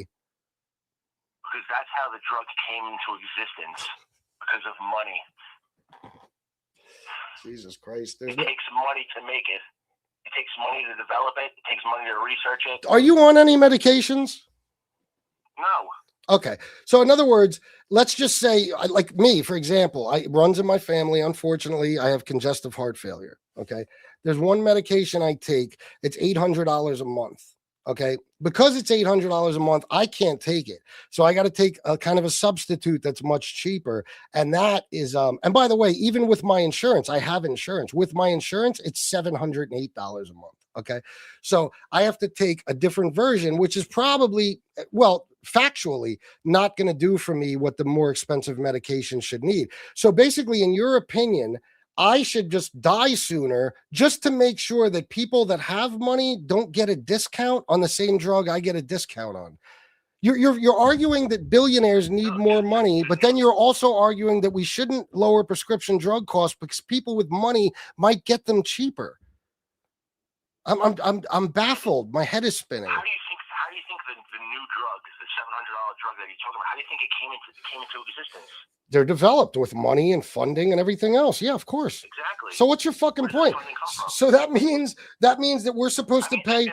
Because that's how the drug came into existence. Because of money. Jesus Christ. It takes money to make it. It takes money to develop it. It takes money to research it. Are you on any medications? No. Okay. So in other words, let's just say, like me, for example, it runs in my family. Unfortunately, I have congestive heart failure. Okay. There's one medication I take. It's $800 a month. Okay. Because it's $800 a month, I can't take it. So I got to take a kind of a substitute that's much cheaper. And that is, and by the way, even with my insurance, I have insurance. With my insurance, it's $708 a month. Okay. So I have to take a different version, which is probably, well, factually not going to do for me what the more expensive medication should need. So basically, in your opinion, I should just die sooner just to make sure that people that have money don't get a discount on the same drug I get a discount on. You're arguing that billionaires need more money, but then you're also arguing that we shouldn't lower prescription drug costs because people with money might get them cheaper. I'm baffled. My head is spinning. How do you think the new drug, the $700 drug that you're talking about, how do you think it came into existence? They're developed with money and funding and everything else. Yeah, of course. Exactly. So what's your fucking point? So that means that we're supposed to pay. The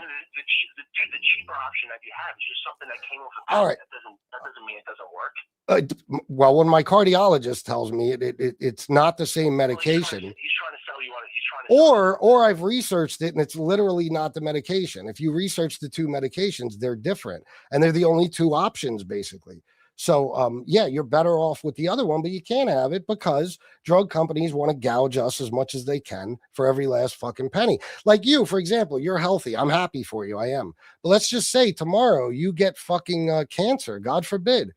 cheaper option that you have is just something that came off the All right. That doesn't mean it doesn't work. Well, when my cardiologist tells me it's not the same medication. He's trying to sell you on it. Or I've researched it and it's literally not the medication. If you research the two medications, they're different and they're the only two options basically. So, yeah, you're better off with the other one, but you can't have it because drug companies want to gouge us as much as they can for every last fucking penny. Like you, for example, you're healthy. I'm happy for you. I am. But let's just say tomorrow you get fucking cancer, God forbid.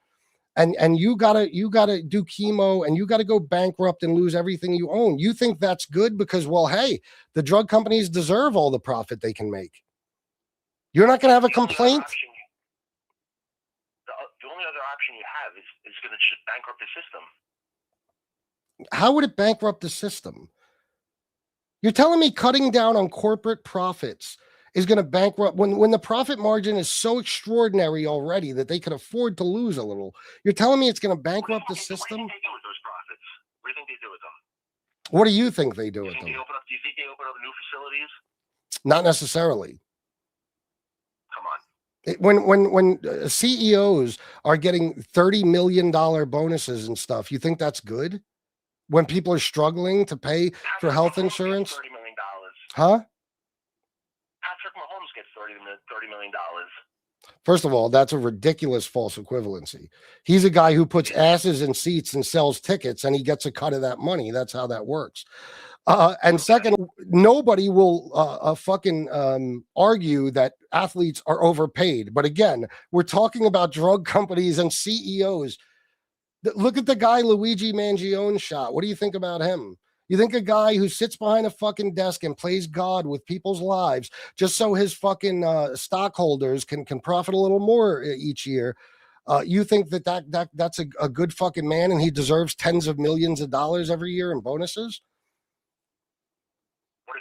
And you gotta do chemo and you gotta go bankrupt and lose everything you own. You think that's good because, well, hey, the drug companies deserve all the profit they can make. You're not gonna have a complaint. The only other option you have is going to just bankrupt the system. How would it bankrupt the system? You're telling me cutting down on corporate profits is going to bankrupt when the profit margin is so extraordinary already that they can afford to lose a little. You're telling me it's going to bankrupt the system? What do you think they do with those profits? What do you think they do with them? What do you think they do with them? Do you think they open up new facilities? Not necessarily. Come on. When CEOs are getting $30 million bonuses and stuff, you think that's good? When people are struggling to pay for health insurance? $30 million. Huh? Patrick Mahomes gets $30 million. First of all, that's a ridiculous false equivalency. He's a guy who puts asses in seats and sells tickets, and he gets a cut of that money. That's how that works. And second, nobody will fucking argue that athletes are overpaid. But again, we're talking about drug companies and CEOs. Look at the guy Luigi Mangione shot. What do you think about him? You think a guy who sits behind a fucking desk and plays God with people's lives just so his fucking stockholders can profit a little more each year? You think that's a good fucking man and he deserves tens of millions of dollars every year in bonuses? What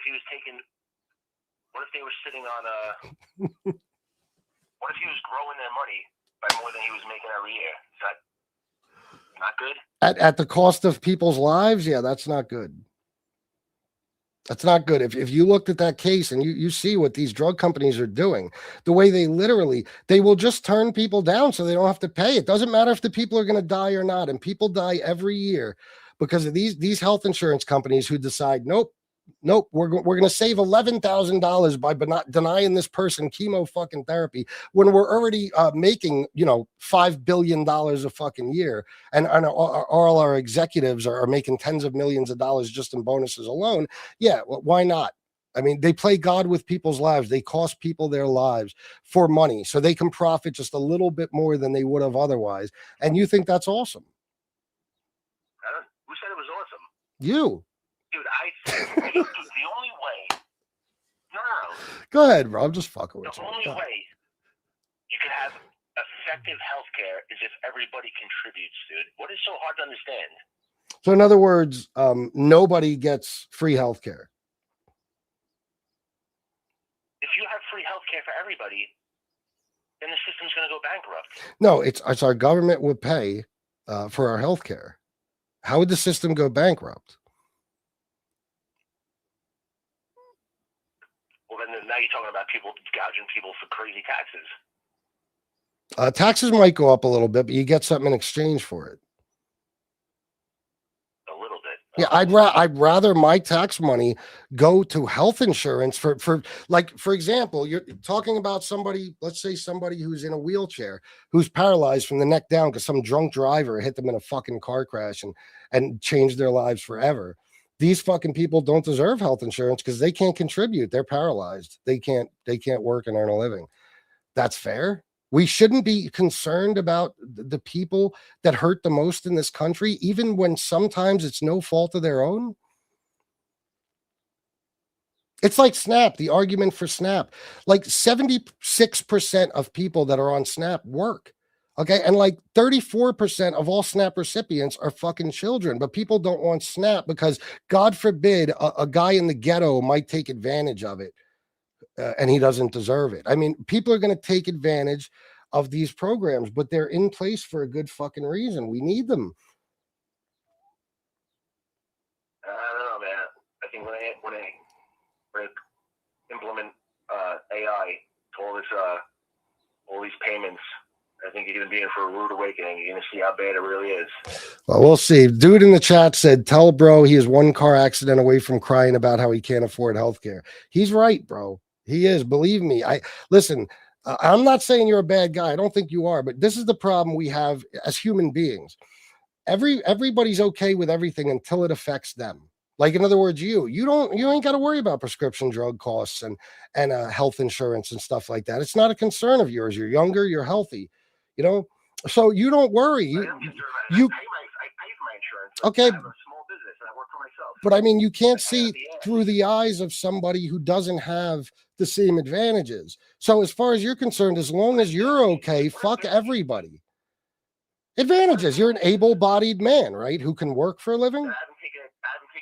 What if they were sitting on what if he was growing their money by more than he was making every year? Is that not good? At the cost of people's lives? Yeah, that's not good. That's not good. If you looked at that case and you see what these drug companies are doing, the way they will just turn people down so they don't have to pay. It doesn't matter if the people are going to die or not. And people die every year because of these health insurance companies who decide, nope, we're going to save $11,000 by not denying this person chemo fucking therapy when we're already making, $5 billion a fucking year. And all our executives are making tens of millions of dollars just in bonuses alone. Yeah, well, why not? I mean, they play God with people's lives. They cost people their lives for money so they can profit just a little bit more than they would have otherwise. And you think that's awesome? Who said it was awesome? You. Dude, I think the only way. No. Go ahead, bro. I'm just fucking with you. The only way you can have effective healthcare is if everybody contributes, dude. What is so hard to understand? So, in other words, nobody gets free healthcare. If you have free healthcare for everybody, then the system's going to go bankrupt. No, it's our government would pay for our healthcare. How would the system go bankrupt? Well, then now you're talking about people gouging people for crazy taxes. Taxes might go up a little bit, but you get something in exchange for it. A little bit. Yeah, I'd rather my tax money go to health insurance for example, you're talking about somebody, let's say somebody who's in a wheelchair, who's paralyzed from the neck down because some drunk driver hit them in a fucking car crash and changed their lives forever. These fucking people don't deserve health insurance because they can't contribute. They're paralyzed. They can't work and earn a living. That's fair. We shouldn't be concerned about the people that hurt the most in this country, even when sometimes it's no fault of their own. It's like SNAP, the argument for SNAP. Like 76% of people that are on SNAP work. Okay. And like 34% of all SNAP recipients are fucking children, but people don't want SNAP because, God forbid, a guy in the ghetto might take advantage of it. And he doesn't deserve it. I mean, people are going to take advantage of these programs, but they're in place for a good fucking reason. We need them. I don't know, man. I think when I implement AI to all these payments, I think you're going to be in for a rude awakening. You're going to see how bad it really is. Well, we'll see. Dude in the chat said, tell bro he is one car accident away from crying about how he can't afford healthcare. He's right, bro. He is. Believe me. Listen, I'm not saying you're a bad guy. I don't think you are, but this is the problem we have as human beings. Everybody's okay with everything until it affects them. Like, in other words, you ain't got to worry about prescription drug costs and health insurance and stuff like that. It's not a concern of yours. You're younger, you're healthy, so you don't worry. I pay my insurance. Okay. I have a small business and I work for myself. But I mean, you can't see through the eyes of somebody who doesn't have the same advantages. So as far as you're concerned, as long as you're okay, fuck everybody. Advantages. You're an able-bodied man, right? Who can work for a living. I haven't taken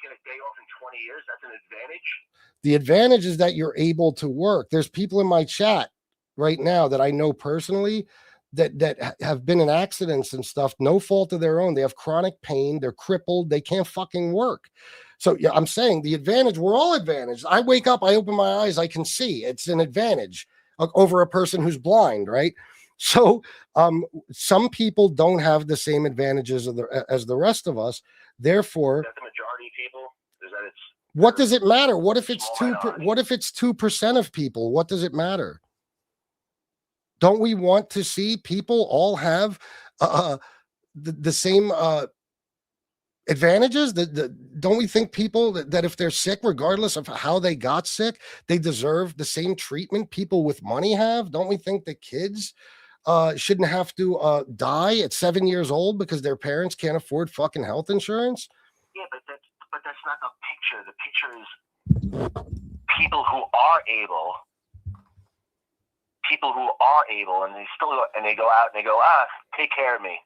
a day off in 20 years. That's an advantage. The advantage is that you're able to work. There's people in my chat right now that I know personally that have been in accidents and stuff, no fault of their own. They have chronic pain. They're crippled. They can't fucking work. So yeah, I'm saying the advantage, we're all advantaged. I wake up, I open my eyes, I can see. It's an advantage over a person who's blind, right? So some people don't have the same advantages as the rest of us. Therefore, is that the majority of people? What does it matter? What if it's 2% of people? What does it matter? Don't we want to see people all have the same advantages? Don't we think people that if they're sick, regardless of how they got sick, they deserve the same treatment people with money have? Don't we think that kids shouldn't have to die at 7 years old because their parents can't afford fucking health insurance? Yeah, but that's not the picture. The picture is people who are able. People who are able, and they go out and they go, take care of me.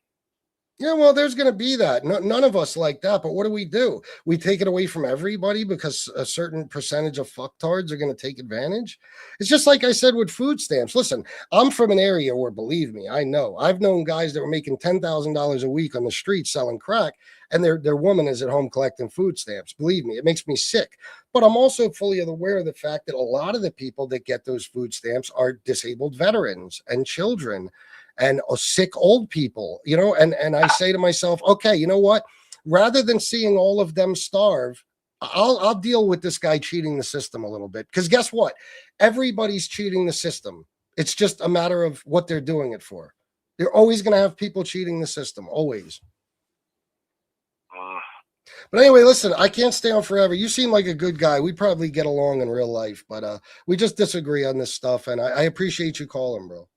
Yeah, well, there's going to be that. No, none of us like that. But what do? We take it away from everybody because a certain percentage of fucktards are going to take advantage. It's just like I said with food stamps. Listen, I'm from an area where, believe me, I know. I've known guys that were making $10,000 a week on the street selling crack, and their woman is at home collecting food stamps. Believe me, it makes me sick. But I'm also fully aware of the fact that a lot of the people that get those food stamps are disabled veterans and children and sick old people, and I say to myself, okay, you know what? Rather than seeing all of them starve, I'll deal with this guy cheating the system a little bit. Because guess what? Everybody's cheating the system. It's just a matter of what they're doing it for. You're always going to have people cheating the system, always. But anyway, listen, I can't stay on forever. You seem like a good guy. We probably get along in real life, but we just disagree on this stuff, and I appreciate you calling, bro.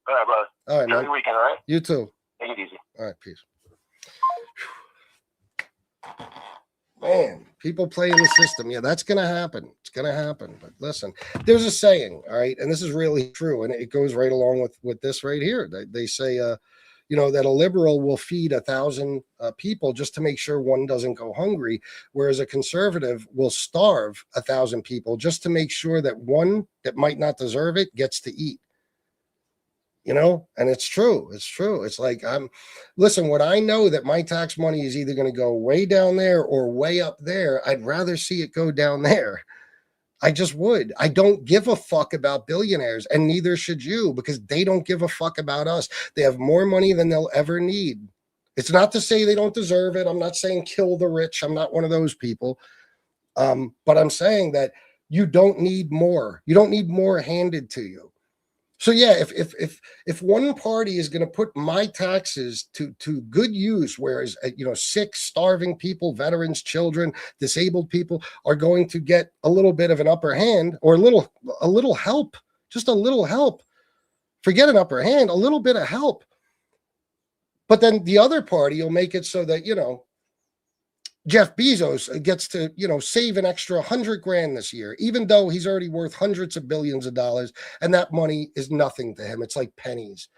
All right, brother. All right, Enjoy man. your weekend, all right? You too. Take it easy. All right, peace. Man, people playing the system. Yeah, that's going to happen. It's going to happen. But listen, there's a saying, all right, and this is really true, and it goes right along with this right here. They say, that a liberal will feed 1,000 people just to make sure one doesn't go hungry, whereas a conservative will starve 1,000 people just to make sure that one that might not deserve it gets to eat. And it's true. It's like listen, when I know that my tax money is either going to go way down there or way up there, I'd rather see it go down there. I just would. I don't give a fuck about billionaires, and neither should you, because they don't give a fuck about us. They have more money than they'll ever need. It's not to say they don't deserve it. I'm not saying kill the rich. I'm not one of those people. But I'm saying that you don't need more. You don't need more handed to you. So yeah, if one party is going to put my taxes to good use, whereas sick, starving people, veterans, children, disabled people are going to get a little bit of an upper hand, or a little help, just a little help. Forget an upper hand, a little bit of help. But then the other party will make it so that Jeff Bezos gets to, save an extra $100,000 this year, even though he's already worth hundreds of billions of dollars, and that money is nothing to him. It's like pennies.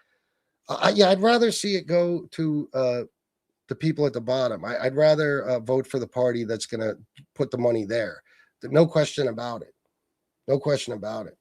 I'd rather see it go to the people at the bottom. I'd rather vote for the party that's going to put the money there. No question about it. No question about it.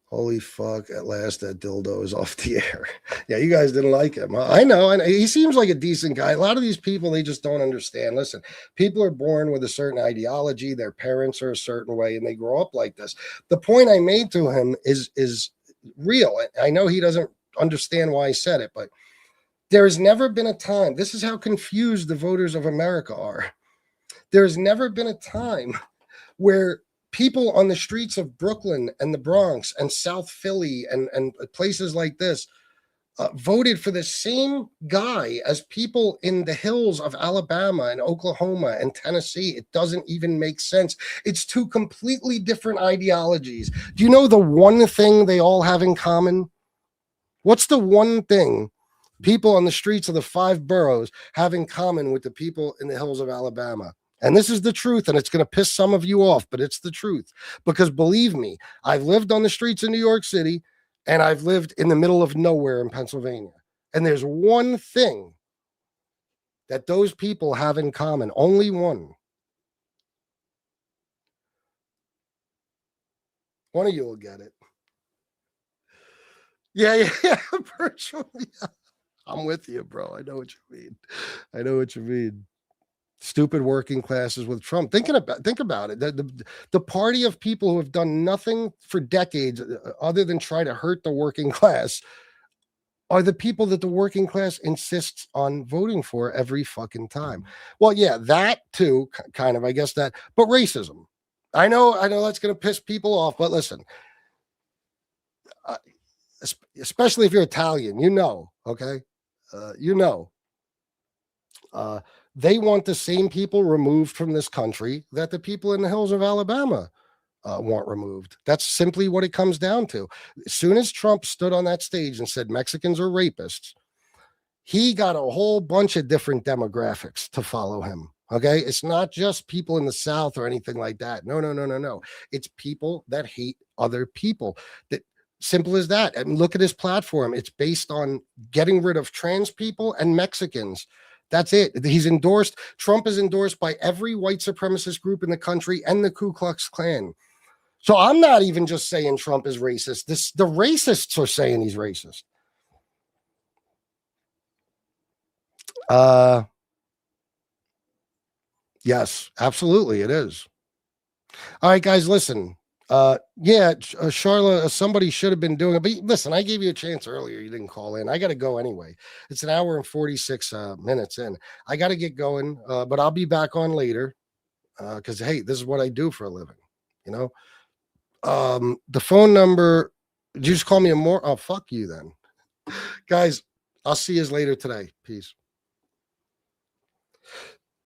Holy fuck, at last that dildo is off the air. Yeah, you guys didn't like him. I know. He seems like a decent guy. A lot of these people, they just don't understand. Listen, people are born with a certain ideology. Their parents are a certain way, and they grow up like this. The point I made to him is real. I know he doesn't understand why I said it, but there has never been a time. This is how confused the voters of America are. There's never been a time where people on the streets of Brooklyn and the Bronx and South Philly and places like this voted for the same guy as people in the hills of Alabama and Oklahoma and Tennessee. It doesn't even make sense. It's two completely different ideologies. Do you know the one thing they all have in common? What's the one thing people on the streets of the 5 boroughs have in common with the people in the hills of Alabama? And this is the truth, and it's going to piss some of you off, but it's the truth. Because believe me, I've lived on the streets of New York City, and I've lived in the middle of nowhere in Pennsylvania. And there's one thing that those people have in common, only one. One of you will get it. Yeah, virtually. I'm with you, bro. I know what you mean. Stupid working classes with Trump. Think about it. The party of people who have done nothing for decades other than try to hurt the working class are the people that the working class insists on voting for every fucking time. Well, yeah, that too, kind of, I guess that, but racism. I know that's going to piss people off, but listen, especially if you're Italian, okay? They want the same people removed from this country that the people in the hills of Alabama want removed. That's simply what it comes down to. As soon as Trump stood on that stage and said Mexicans are rapists, he got a whole bunch of different demographics to follow him. Okay. It's not just people in the South or anything like that. No. It's people that hate other people. That Simple as that. I mean, look at his platform. It's based on getting rid of trans people and Mexicans. That's it. He's endorsed. Trump is endorsed by every white supremacist group in the country and the Ku Klux Klan. So I'm not even just saying Trump is racist. The racists are saying he's racist. Yes, absolutely, it is. All right, guys, listen. Charlotte, somebody should have been doing it. But listen, I gave you a chance earlier. You didn't call in. I got to go anyway. It's an hour and 46 minutes in. I got to get going, but I'll be back on later because, hey, this is what I do for a living. You know, the phone number, did you just call me a more? Oh, fuck you then. Guys, I'll see you later today. Peace.